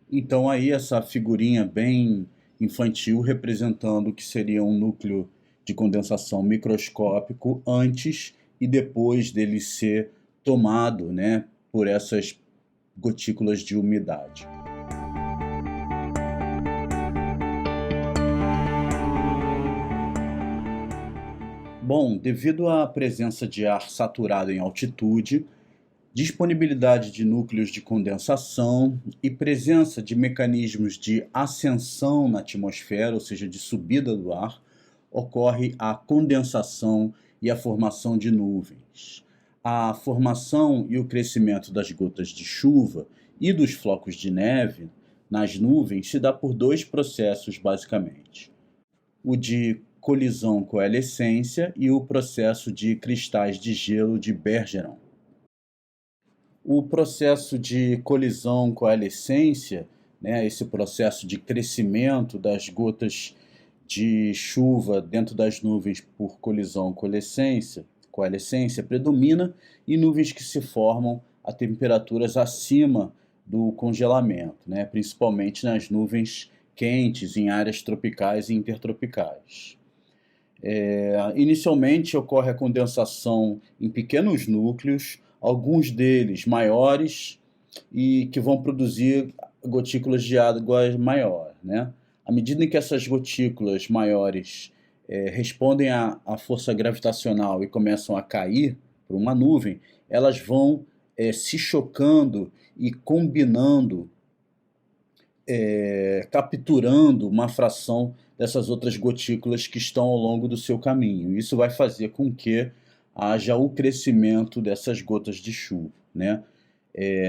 Então aí essa figurinha bem infantil representando o que seria um núcleo de condensação microscópico antes e depois dele ser tomado, né, por essas gotículas de umidade. Bom, devido à presença de ar saturado em altitude, disponibilidade de núcleos de condensação e presença de mecanismos de ascensão na atmosfera, ou seja, de subida do ar, ocorre a condensação e a formação de nuvens. A formação e o crescimento das gotas de chuva e dos flocos de neve nas nuvens se dá por dois processos, basicamente. O de colisão-coalescência e o processo de cristais de gelo de Bergeron. O processo de colisão-coalescência, né, esse processo de crescimento das gotas de chuva dentro das nuvens por colisão-coalescência, predomina em nuvens que se formam a temperaturas acima do congelamento, né, principalmente nas nuvens quentes em áreas tropicais e intertropicais. Inicialmente ocorre a condensação em pequenos núcleos, alguns deles maiores e que vão produzir gotículas de água maior, né? À medida em que essas gotículas maiores respondem à força gravitacional e começam a cair por uma nuvem, elas vão se chocando e combinando, capturando uma fração dessas outras gotículas que estão ao longo do seu caminho. Isso vai fazer com que haja o crescimento dessas gotas de chuva, né?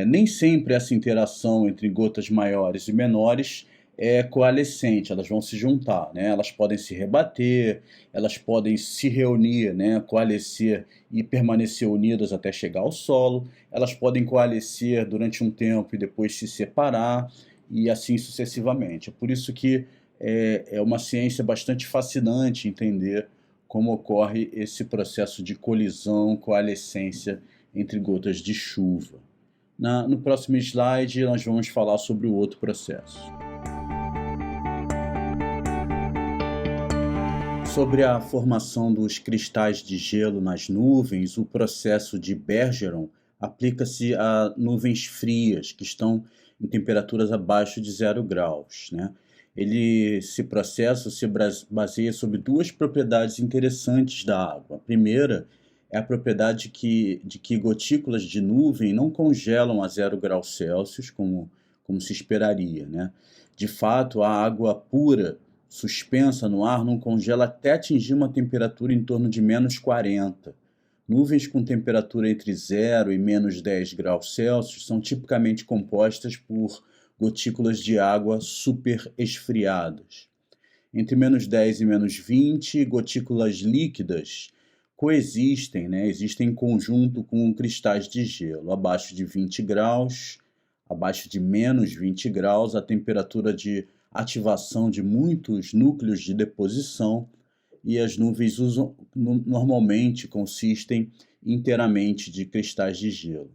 Nem sempre essa interação entre gotas maiores e menores é coalescente, elas vão se juntar, né? Elas podem se rebater, elas podem se reunir, né? Coalescer e permanecer unidas até chegar ao solo, elas podem coalescer durante um tempo e depois se separar, e assim sucessivamente. É por isso que é uma ciência bastante fascinante entender como ocorre esse processo de colisão, coalescência entre gotas de chuva. No próximo slide, nós vamos falar sobre o outro processo. Sobre a formação dos cristais de gelo nas nuvens, o processo de Bergeron aplica-se a nuvens frias, que estão em temperaturas abaixo de 0 graus, né? Esse processo se baseia sobre duas propriedades interessantes da água. A primeira é a propriedade de que gotículas de nuvem não congelam a 0 graus Celsius, como se esperaria, né? De fato, a água pura suspensa no ar não congela até atingir uma temperatura em torno de menos 40. Nuvens com temperatura entre 0 e menos 10 graus Celsius são tipicamente compostas por gotículas de água super esfriadas. Entre menos 10 e menos 20, gotículas líquidas coexistem, né? Existem em conjunto com cristais de gelo. Abaixo de 20 graus, abaixo de menos 20 graus, a temperatura de ativação de muitos núcleos de deposição, e as nuvens normalmente consistem inteiramente de cristais de gelo.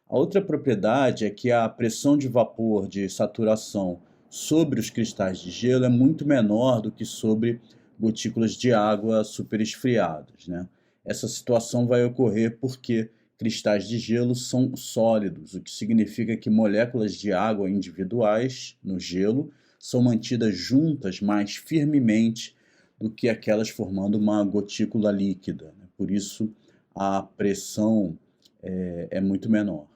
A outra propriedade é que a pressão de vapor de saturação sobre os cristais de gelo é muito menor do que sobre gotículas de água superesfriadas, né? Essa situação vai ocorrer porque cristais de gelo são sólidos, o que significa que moléculas de água individuais no gelo são mantidas juntas mais firmemente do que aquelas formando uma gotícula líquida, né? Por isso a pressão é muito menor.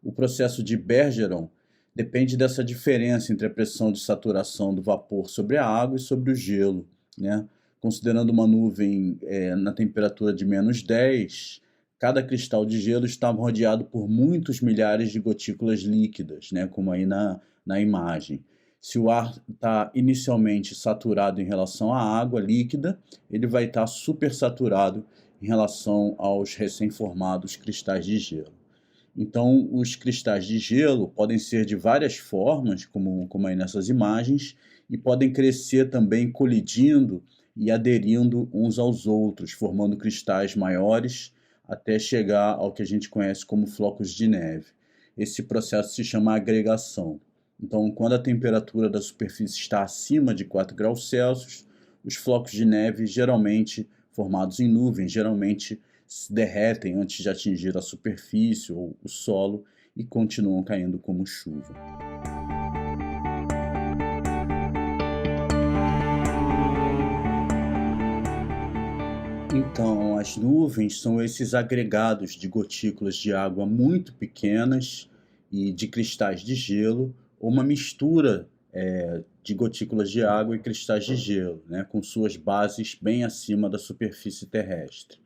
O processo de Bergeron depende dessa diferença entre a pressão de saturação do vapor sobre a água e sobre o gelo, né? Considerando uma nuvem na temperatura de -10, cada cristal de gelo está rodeado por muitos milhares de gotículas líquidas, né? Como aí na imagem. Se o ar está inicialmente saturado em relação à água líquida, ele vai estar supersaturado em relação aos recém-formados cristais de gelo. Então, os cristais de gelo podem ser de várias formas, como aí nessas imagens, e podem crescer também colidindo e aderindo uns aos outros, formando cristais maiores até chegar ao que a gente conhece como flocos de neve. Esse processo se chama agregação. Então, quando a temperatura da superfície está acima de 4 graus Celsius, os flocos de neve, geralmente formados em nuvens, geralmente se derretem antes de atingir a superfície ou o solo e continuam caindo como chuva. Então, as nuvens são esses agregados de gotículas de água muito pequenas e de cristais de gelo, ou uma mistura de gotículas de água e cristais de gelo, né, com suas bases bem acima da superfície terrestre.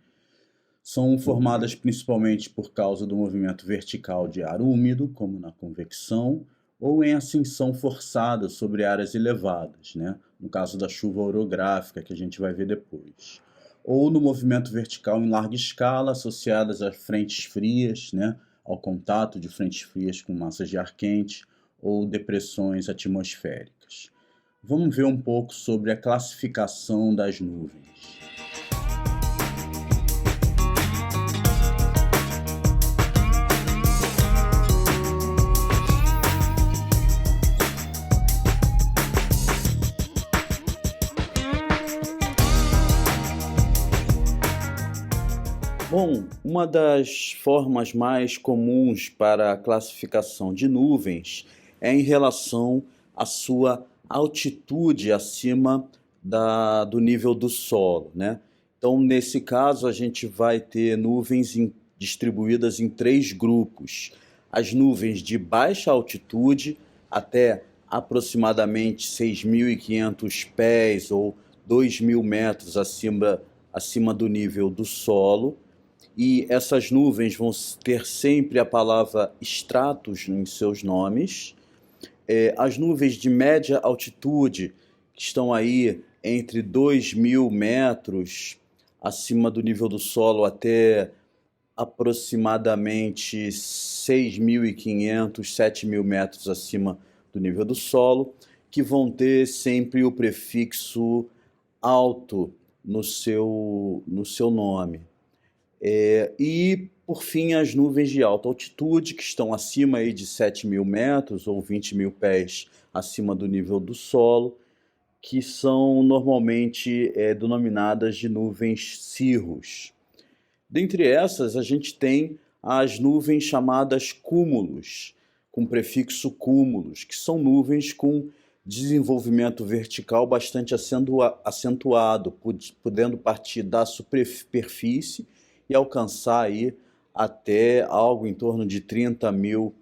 São formadas principalmente por causa do movimento vertical de ar úmido, como na convecção, ou em ascensão forçada sobre áreas elevadas, né, no caso da chuva orográfica, que a gente vai ver depois. Ou no movimento vertical em larga escala, associadas a frentes frias, né, ao contato de frentes frias com massas de ar quente, ou depressões atmosféricas. Vamos ver um pouco sobre a classificação das nuvens. Bom, uma das formas mais comuns para a classificação de nuvens é em relação à sua altitude acima do nível do solo, né? Então, nesse caso, a gente vai ter nuvens distribuídas em 3 grupos. As nuvens de baixa altitude, até aproximadamente 6.500 pés ou 2.000 metros acima do nível do solo. E essas nuvens vão ter sempre a palavra stratus em seus nomes. As nuvens de média altitude, que estão aí entre 2.000 metros acima do nível do solo até aproximadamente 6.500, 7.000 metros acima do nível do solo, que vão ter sempre o prefixo alto no seu nome. E, por fim, as nuvens de alta altitude, que estão acima aí de 7.000 metros ou 20.000 pés acima do nível do solo, que são normalmente denominadas de nuvens cirrus. Dentre essas, a gente tem as nuvens chamadas cúmulos, com prefixo cúmulos, que são nuvens com desenvolvimento vertical bastante acentuado, podendo partir da superfície e alcançar aí até algo em torno de 30.000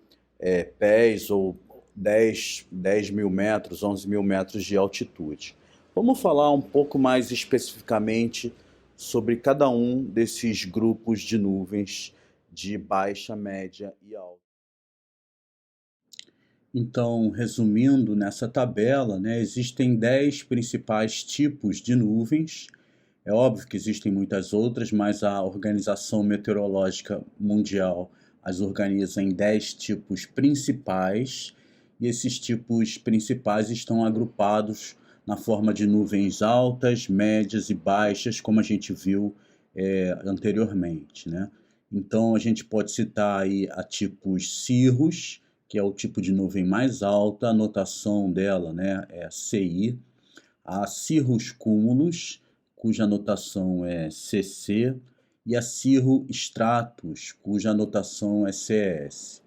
pés ou 10.000 metros, 11.000 metros de altitude. Vamos falar um pouco mais especificamente sobre cada um desses grupos de nuvens de baixa, média e alta. Então, resumindo nessa tabela, né, existem 10 principais tipos de nuvens. É óbvio que existem muitas outras, mas a Organização Meteorológica Mundial as organiza em 10 tipos principais, e esses tipos principais estão agrupados na forma de nuvens altas, médias e baixas, como a gente viu anteriormente, né? Então, a gente pode citar aí a tipos cirrus, que é o tipo de nuvem mais alta, a notação dela, né, é CI, a cirrus cumulus, cuja notação é CC, e a cirro stratus, cuja notação é CS.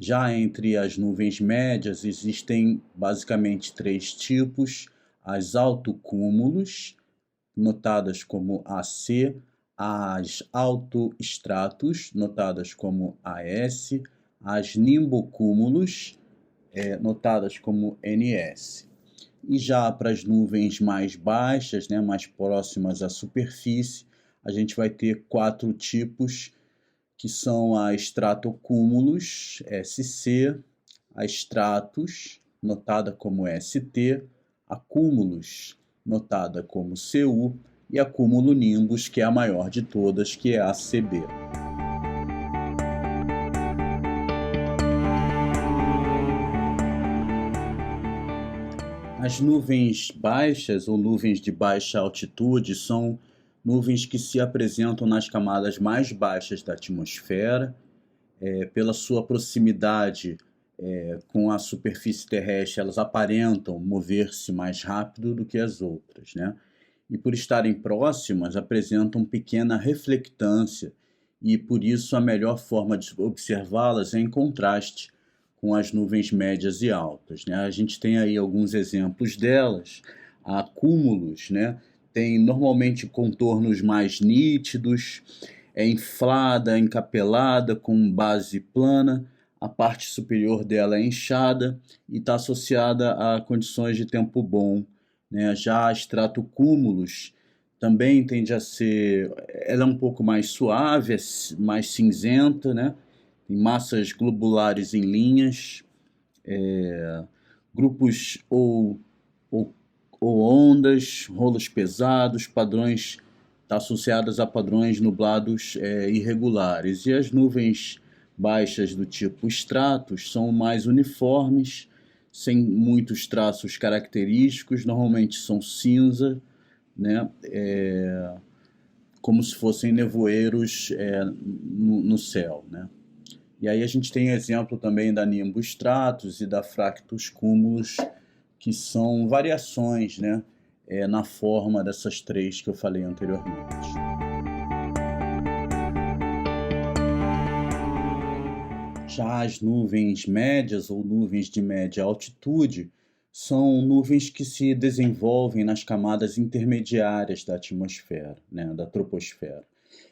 Já entre as nuvens médias existem basicamente 3 tipos: as altocúmulos, notadas como AC, as altostratus, notadas como AS, as nimbocúmulos, notadas como NS. E já para as nuvens mais baixas, né, mais próximas à superfície, a gente vai ter 4 tipos, que são a stratocúmulos, SC, a stratus, notada como ST, a cúmulos, notada como CU, e a cumulonimbus, que é a maior de todas, que é a CB. As nuvens baixas ou nuvens de baixa altitude são nuvens que se apresentam nas camadas mais baixas da atmosfera, pela sua proximidade com a superfície terrestre, elas aparentam mover-se mais rápido do que as outras, né? E por estarem próximas, apresentam pequena reflectância, e por isso a melhor forma de observá-las é em contraste com as nuvens médias e altas, né? A gente tem aí alguns exemplos delas. A cúmulos, né, tem normalmente contornos mais nítidos, é inflada, encapelada, com base plana, a parte superior dela é inchada e está associada a condições de tempo bom, né? Já a stratocúmulos também tende a ser, ela é um pouco mais suave, mais cinzenta, né? Tem massas globulares em linhas, grupos ou ondas, rolos pesados, padrões, está associadas a padrões nublados irregulares. E as nuvens baixas do tipo stratus são mais uniformes, sem muitos traços característicos, normalmente são cinza, né? Como se fossem nevoeiros no céu, né? E aí a gente tem exemplo também da nimbus stratus e da fractus cumulus, que são variações, né, na forma dessas 3 que eu falei anteriormente. Já as nuvens médias ou nuvens de média altitude são nuvens que se desenvolvem nas camadas intermediárias da atmosfera, né, da troposfera.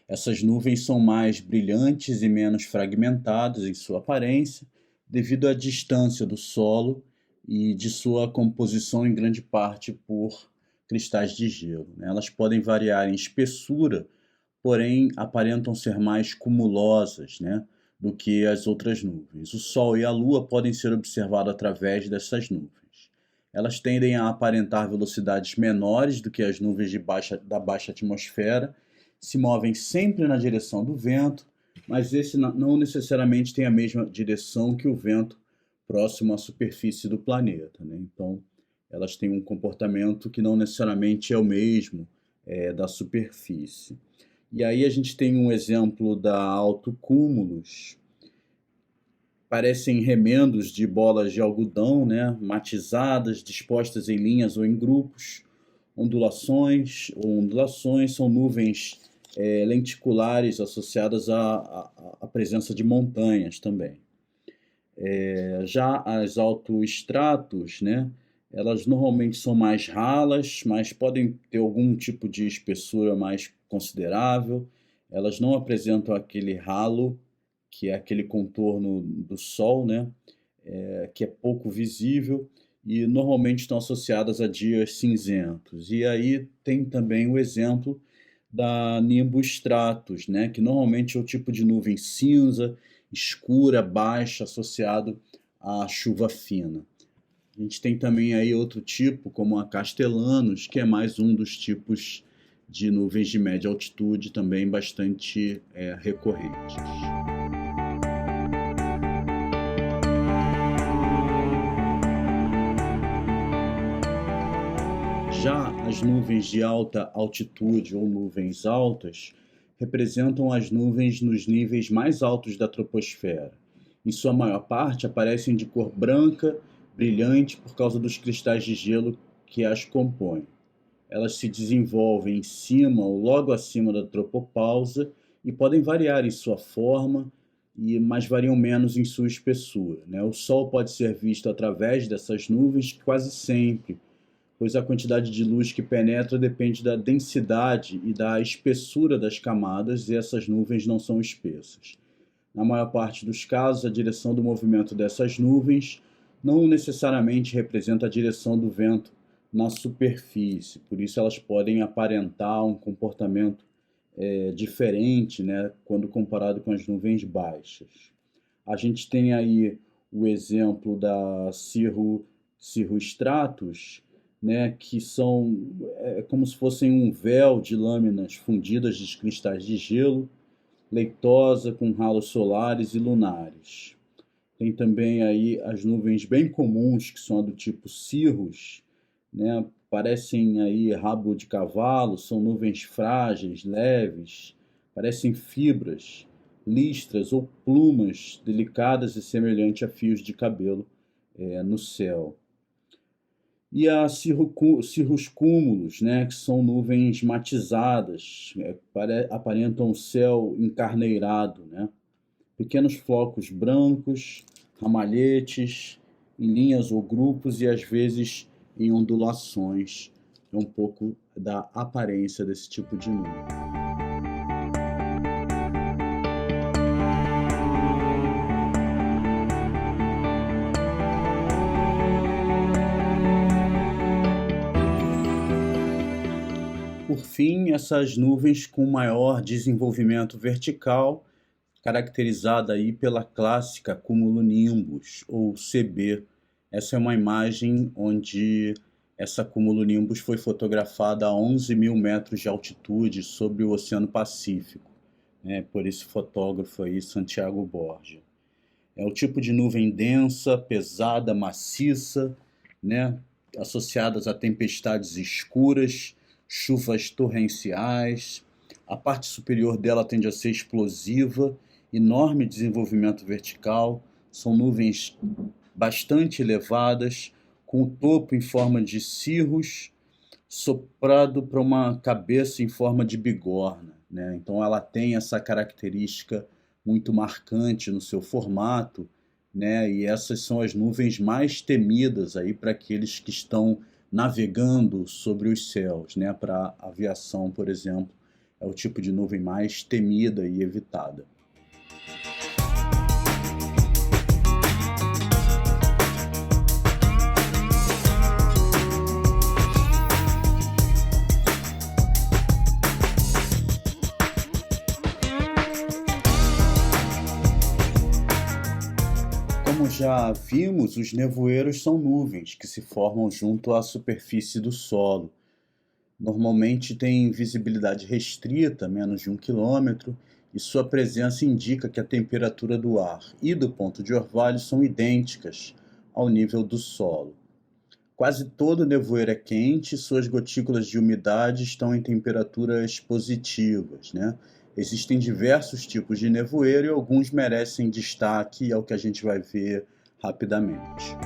Essas nuvens são mais brilhantes e menos fragmentadas em sua aparência, devido à distância do solo e de sua composição em grande parte por cristais de gelo, né? Elas podem variar em espessura, porém aparentam ser mais cumulosas, né, do que as outras nuvens. O Sol e a Lua podem ser observados através dessas nuvens. Elas tendem a aparentar velocidades menores do que as nuvens da baixa atmosfera, se movem sempre na direção do vento, mas esse não necessariamente tem a mesma direção que o vento próximo à superfície do planeta, né? Então, elas têm um comportamento que não necessariamente é o mesmo da superfície. E aí a gente tem um exemplo da altocúmulos. Parecem remendos de bolas de algodão, né, matizadas, dispostas em linhas ou em grupos. Ondulações são nuvens lenticulares associadas à presença de montanhas também. Já as autoestratos, né, elas normalmente são mais ralas, mas podem ter algum tipo de espessura mais considerável. Elas não apresentam aquele halo, que é aquele contorno do Sol, né, que é pouco visível, e normalmente estão associadas a dias cinzentos. E aí tem também o exemplo da nimbus stratus, né, que normalmente é o tipo de nuvem cinza, escura, baixa, associado à chuva fina. A gente tem também aí outro tipo, como a castellanos, que é mais um dos tipos de nuvens de média altitude, também bastante recorrentes. Já as nuvens de alta altitude ou nuvens altas representam as nuvens nos níveis mais altos da troposfera. Em sua maior parte, aparecem de cor branca, brilhante por causa dos cristais de gelo que as compõem. Elas se desenvolvem em cima ou logo acima da tropopausa e podem variar em sua forma, mas variam menos em sua espessura, né? O Sol pode ser visto através dessas nuvens quase sempre, pois a quantidade de luz que penetra depende da densidade e da espessura das camadas, e essas nuvens não são espessas. Na maior parte dos casos, a direção do movimento dessas nuvens não necessariamente representa a direção do vento na superfície, por isso elas podem aparentar um comportamento diferente, né, quando comparado com as nuvens baixas. A gente tem aí o exemplo da cirrostratus, né, que são como se fossem um véu de lâminas fundidas de cristais de gelo, leitosa, com ralos solares e lunares. Tem também aí as nuvens bem comuns, que são a do tipo cirrus, né? Parecem aí rabo de cavalo, são nuvens frágeis, leves, parecem fibras, listras ou plumas delicadas e semelhantes a fios de cabelo no céu. E a cirrus cúmulos, né, que são nuvens matizadas, aparentam o céu encarneirado, né? Pequenos flocos brancos, ramalhetes, em linhas ou grupos e às vezes em ondulações. É um pouco da aparência desse tipo de nuvem. Por fim, essas nuvens com maior desenvolvimento vertical, caracterizada aí pela clássica cumulonimbus, ou CB. Essa é uma imagem onde essa cumulonimbus foi fotografada a 11.000 metros de altitude sobre o Oceano Pacífico, né, por esse fotógrafo aí, Santiago Borja. É o tipo de nuvem densa, pesada, maciça, né, associadas a tempestades escuras, chuvas torrenciais. A parte superior dela tende a ser explosiva, enorme desenvolvimento vertical, são nuvens bastante elevadas, com o topo em forma de cirrus, soprado para uma cabeça em forma de bigorna, né? Então ela tem essa característica muito marcante no seu formato, né? E essas são as nuvens mais temidas aí para aqueles que estão navegando sobre os céus, né? Para a aviação, por exemplo, é o tipo de nuvem mais temida e evitada. Como já vimos, os nevoeiros são nuvens que se formam junto à superfície do solo. Normalmente tem visibilidade restrita, menos de 1 quilômetro, e sua presença indica que a temperatura do ar e do ponto de orvalho são idênticas ao nível do solo. Quase todo nevoeiro é quente e suas gotículas de umidade estão em temperaturas positivas, né? Existem diversos tipos de nevoeiro e alguns merecem destaque, é o que a gente vai ver rapidamente.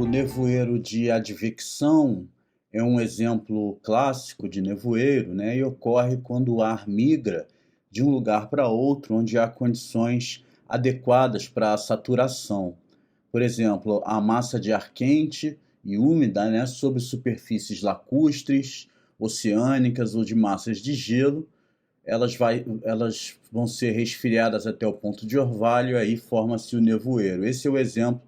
O nevoeiro de advecção é um exemplo clássico de nevoeiro, né? E ocorre quando o ar migra de um lugar para outro, onde há condições adequadas para a saturação. Por exemplo, a massa de ar quente e úmida, né, sobre superfícies lacustres, oceânicas ou de massas de gelo, elas vão ser resfriadas até o ponto de orvalho e aí forma-se o nevoeiro. Esse é o exemplo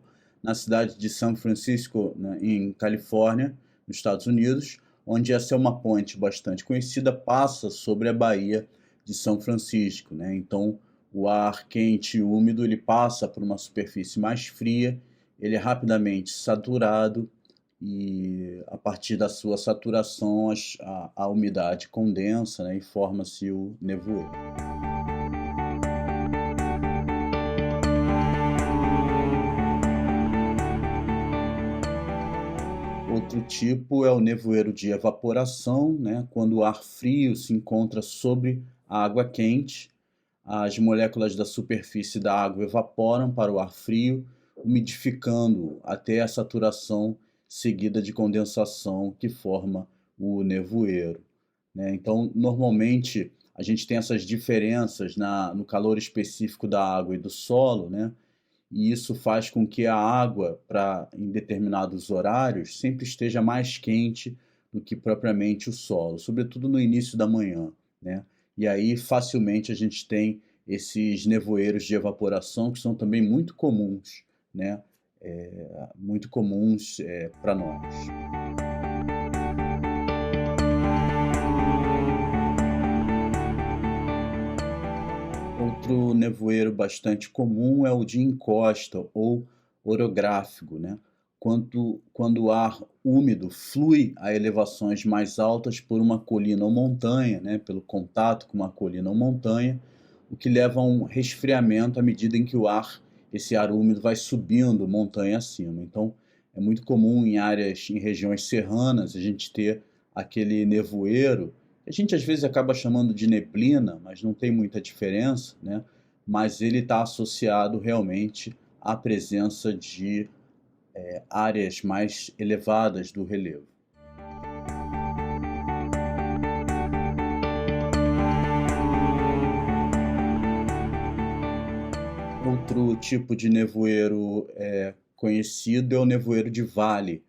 na cidade de São Francisco, né, em Califórnia, nos Estados Unidos, onde essa é uma ponte bastante conhecida, passa sobre a Baía de São Francisco, né? Então, o ar quente e úmido ele passa por uma superfície mais fria, ele é rapidamente saturado e a partir da sua saturação a umidade condensa, né, e forma-se o nevoeiro. Outro tipo é o nevoeiro de evaporação, né, quando o ar frio se encontra sobre a água quente, as moléculas da superfície da água evaporam para o ar frio, umidificando até a saturação seguida de condensação que forma o nevoeiro, né? Então, normalmente, a gente tem essas diferenças no calor específico da água e do solo, né? E isso faz com que a água, em determinados horários, sempre esteja mais quente do que propriamente o solo, sobretudo no início da manhã, né? E aí facilmente a gente tem esses nevoeiros de evaporação que são também muito comuns, né? Muito comuns para nós. Outro nevoeiro bastante comum é o de encosta ou orográfico, né? Quando o ar úmido flui a elevações mais altas por uma colina ou montanha, né? Pelo contato com uma colina ou montanha, o que leva a um resfriamento à medida em que esse ar úmido vai subindo montanha acima. Então, é muito comum em regiões serranas, a gente ter aquele nevoeiro. A gente às vezes acaba chamando de neblina, mas não tem muita diferença, né? Mas ele está associado realmente à presença de áreas mais elevadas do relevo. Outro tipo de nevoeiro conhecido é o nevoeiro de vale.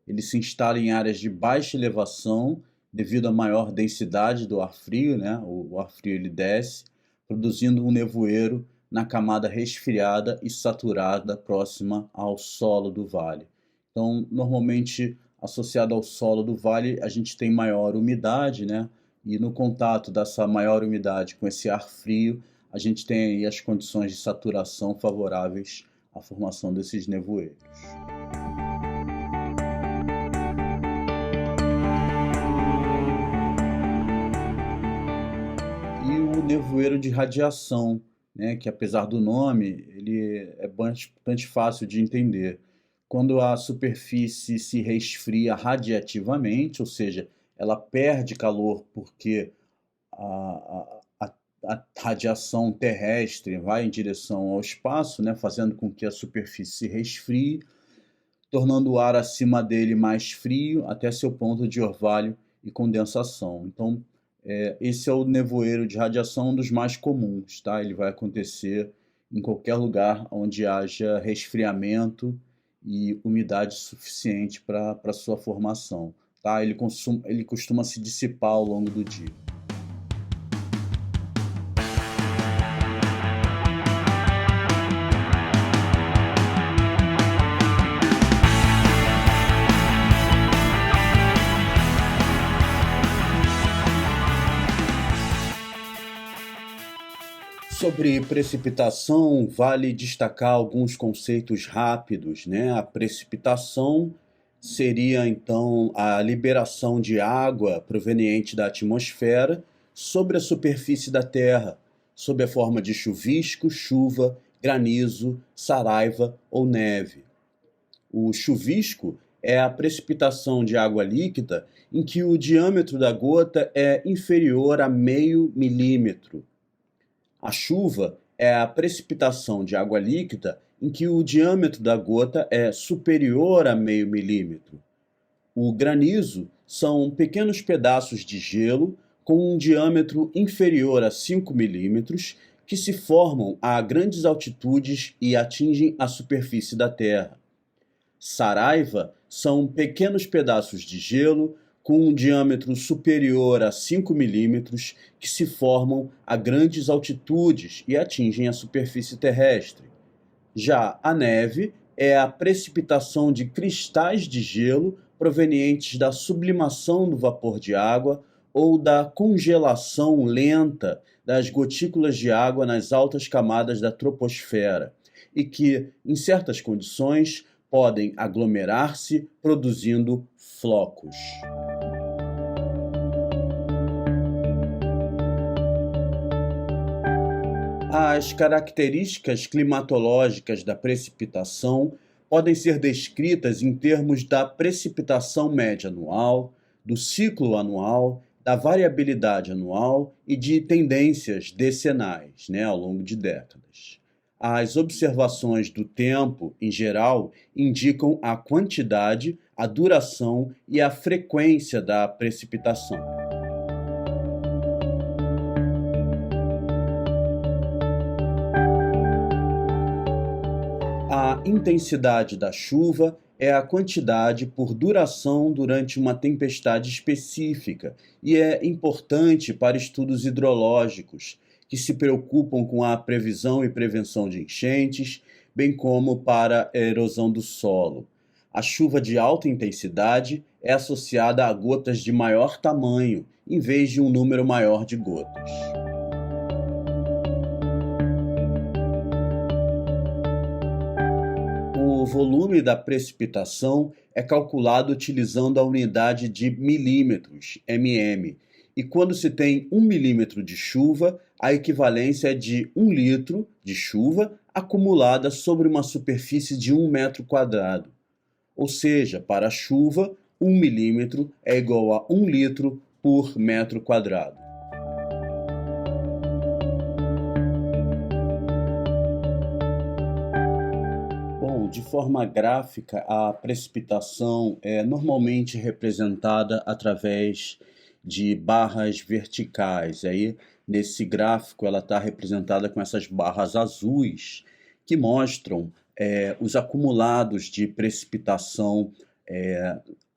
Ele se instala em áreas de baixa elevação devido à maior densidade do ar frio, né? O ar frio ele desce, produzindo um nevoeiro na camada resfriada e saturada próxima ao solo do vale. Então, normalmente, associado ao solo do vale, a gente tem maior umidade, né? E no contato dessa maior umidade com esse ar frio, a gente tem aí as condições de saturação favoráveis à formação desses nevoeiros. E o nevoeiro de radiação, né, que apesar do nome, ele é bastante fácil de entender. Quando a superfície se resfria radiativamente, ou seja, ela perde calor porque a radiação terrestre vai em direção ao espaço, né, fazendo com que a superfície se resfrie, tornando o ar acima dele mais frio até seu ponto de orvalho e condensação. Então, esse é o nevoeiro de radiação, um dos mais comuns, tá? Ele vai acontecer em qualquer lugar onde haja resfriamento e umidade suficiente para sua formação, tá? Ele costuma se dissipar ao longo do dia. Sobre precipitação, vale destacar alguns conceitos rápidos, né? A precipitação seria, então, a liberação de água proveniente da atmosfera sobre a superfície da Terra, sob a forma de chuvisco, chuva, granizo, saraiva ou neve. O chuvisco é a precipitação de água líquida em que o diâmetro da gota é inferior a 0,5 milímetro. A chuva é a precipitação de água líquida em que o diâmetro da gota é superior a 0,5 milímetro. O granizo são pequenos pedaços de gelo com um diâmetro inferior a 5 milímetros que se formam a grandes altitudes e atingem a superfície da Terra. Saraiva são pequenos pedaços de gelo com um diâmetro superior a 5 milímetros que se formam a grandes altitudes e atingem a superfície terrestre. Já a neve é a precipitação de cristais de gelo provenientes da sublimação do vapor de água ou da congelação lenta das gotículas de água nas altas camadas da troposfera e que, em certas condições, podem aglomerar-se produzindo flocos. As características climatológicas da precipitação podem ser descritas em termos da precipitação média anual, do ciclo anual, da variabilidade anual e de tendências decenais, né, ao longo de décadas. As observações do tempo, em geral, indicam a quantidade, a duração e a frequência da precipitação. A intensidade da chuva é a quantidade por duração durante uma tempestade específica e é importante para estudos hidrológicos, que se preocupam com a previsão e prevenção de enchentes, bem como para a erosão do solo. A chuva de alta intensidade é associada a gotas de maior tamanho, em vez de um número maior de gotas. O volume da precipitação é calculado utilizando a unidade de milímetros, mm, e quando se tem 1 milímetro de chuva, a equivalência é de 1 litro de chuva acumulada sobre uma superfície de 1 metro quadrado. Ou seja, para a chuva, 1 milímetro é igual a 1 litro por metro quadrado. Bom, de forma gráfica, a precipitação é normalmente representada através de barras verticais. Aí, nesse gráfico, ela está representada com essas barras azuis que mostram os acumulados de precipitação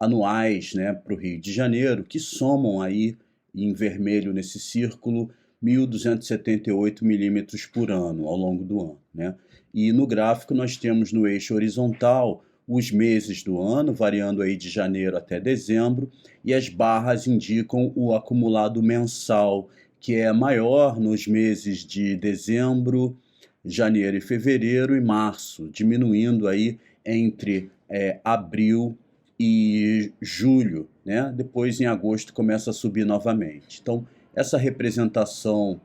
anuais, né, para o Rio de Janeiro, que somam aí, em vermelho nesse círculo, 1.278 milímetros por ano, ao longo do ano, né? E no gráfico nós temos no eixo horizontal os meses do ano, variando aí de janeiro até dezembro, e as barras indicam o acumulado mensal, que é maior nos meses de dezembro, janeiro e fevereiro e março, diminuindo aí entre abril e julho, né? Depois em agosto começa a subir novamente. Então essa representação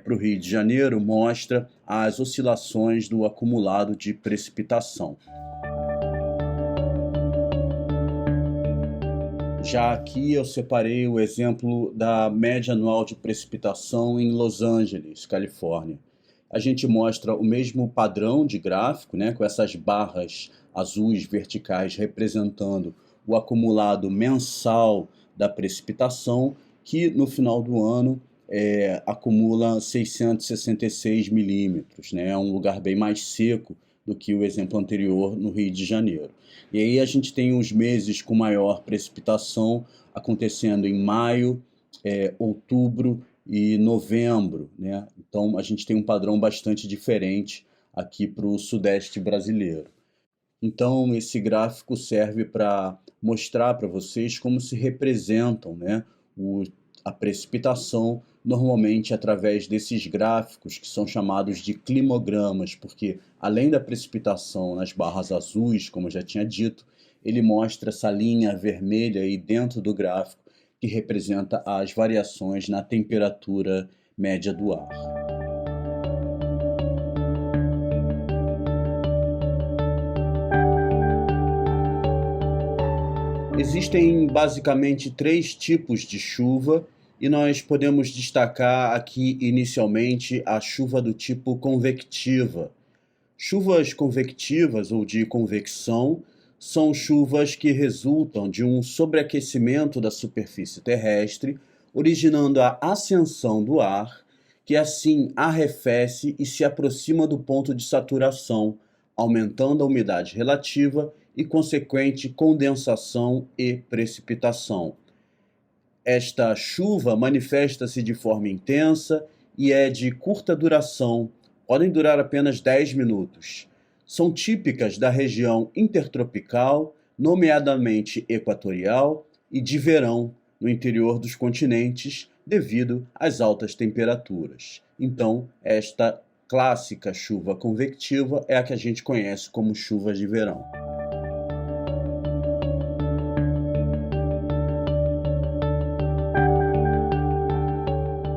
para o Rio de Janeiro mostra as oscilações do acumulado de precipitação. Já aqui eu separei o exemplo da média anual de precipitação em Los Angeles, Califórnia. A gente mostra o mesmo padrão de gráfico, né, com essas barras azuis verticais representando o acumulado mensal da precipitação, que no final do ano acumula 666 milímetros, né? É um lugar bem mais seco do que o exemplo anterior no Rio de Janeiro. E aí a gente tem os meses com maior precipitação acontecendo em maio, outubro e novembro, né? Então a gente tem um padrão bastante diferente aqui para o sudeste brasileiro. Então esse gráfico serve para mostrar para vocês como se representam, né, a precipitação, normalmente através desses gráficos que são chamados de climogramas, porque além da precipitação nas barras azuis, como eu já tinha dito, ele mostra essa linha vermelha aí dentro do gráfico que representa as variações na temperatura média do ar. Existem basicamente 3 tipos de chuva e nós podemos destacar aqui inicialmente a chuva do tipo convectiva. Chuvas convectivas ou de convecção são chuvas que resultam de um sobreaquecimento da superfície terrestre, originando a ascensão do ar, que assim arrefece e se aproxima do ponto de saturação, aumentando a umidade relativa e consequente condensação e precipitação. Esta chuva manifesta-se de forma intensa e é de curta duração, podem durar apenas 10 minutos. São típicas da região intertropical, nomeadamente equatorial, e de verão no interior dos continentes, devido às altas temperaturas. Então, esta clássica chuva convectiva é a que a gente conhece como chuva de verão.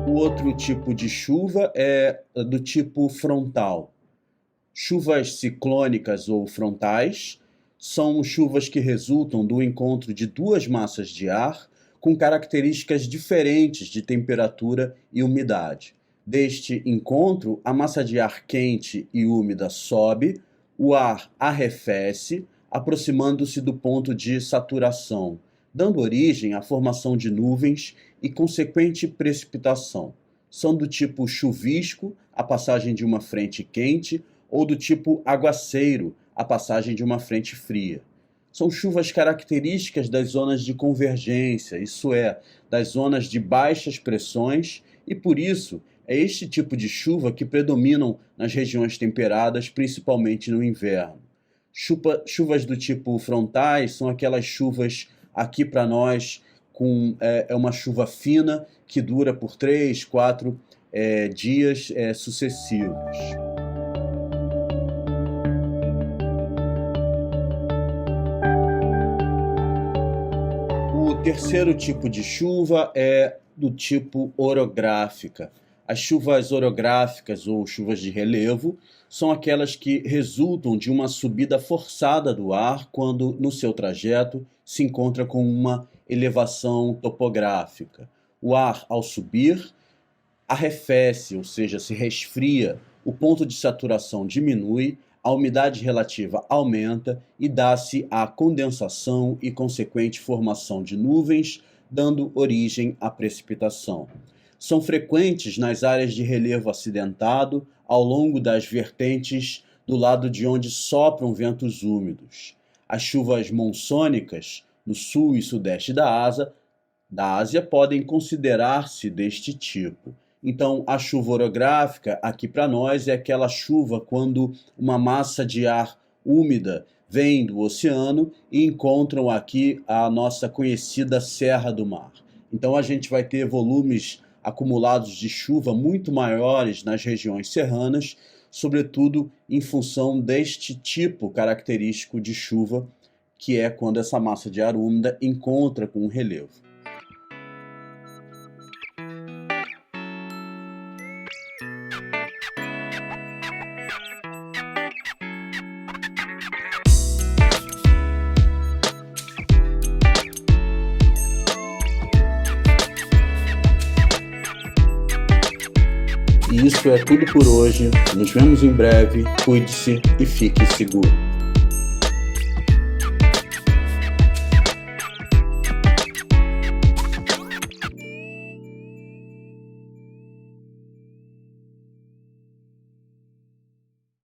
O outro tipo de chuva é do tipo frontal. Chuvas ciclônicas ou frontais são chuvas que resultam do encontro de duas massas de ar com características diferentes de temperatura e umidade. Deste encontro, a massa de ar quente e úmida sobe, o ar arrefece, aproximando-se do ponto de saturação, dando origem à formação de nuvens e consequente precipitação. São do tipo chuvisco, a passagem de uma frente quente, ou do tipo aguaceiro, a passagem de uma frente fria. São chuvas características das zonas de convergência, isso é, das zonas de baixas pressões, e por isso É este tipo de chuva que predominam nas regiões temperadas, principalmente no inverno. Chuvas do tipo frontais são aquelas chuvas aqui para nós é uma chuva fina que dura por 3, 4 dias sucessivos. O terceiro tipo de chuva é do tipo orográfica. As chuvas orográficas ou chuvas de relevo são aquelas que resultam de uma subida forçada do ar quando, no seu trajeto, se encontra com uma elevação topográfica. O ar, ao subir, arrefece, ou seja, se resfria, o ponto de saturação diminui, a umidade relativa aumenta e dá-se a condensação e consequente formação de nuvens, dando origem à precipitação. São frequentes nas áreas de relevo acidentado, ao longo das vertentes do lado de onde sopram ventos úmidos. As chuvas monsônicas, no sul e sudeste da Ásia, podem considerar-se deste tipo. Então, a chuva orográfica, aqui para nós, é aquela chuva quando uma massa de ar úmida vem do oceano e encontram aqui a nossa conhecida Serra do Mar. Então, a gente vai ter volumes acumulados de chuva muito maiores nas regiões serranas, sobretudo em função deste tipo característico de chuva, que é quando essa massa de ar úmida encontra com o relevo. E isso é tudo por hoje. Nos vemos em breve. Cuide-se e fique seguro.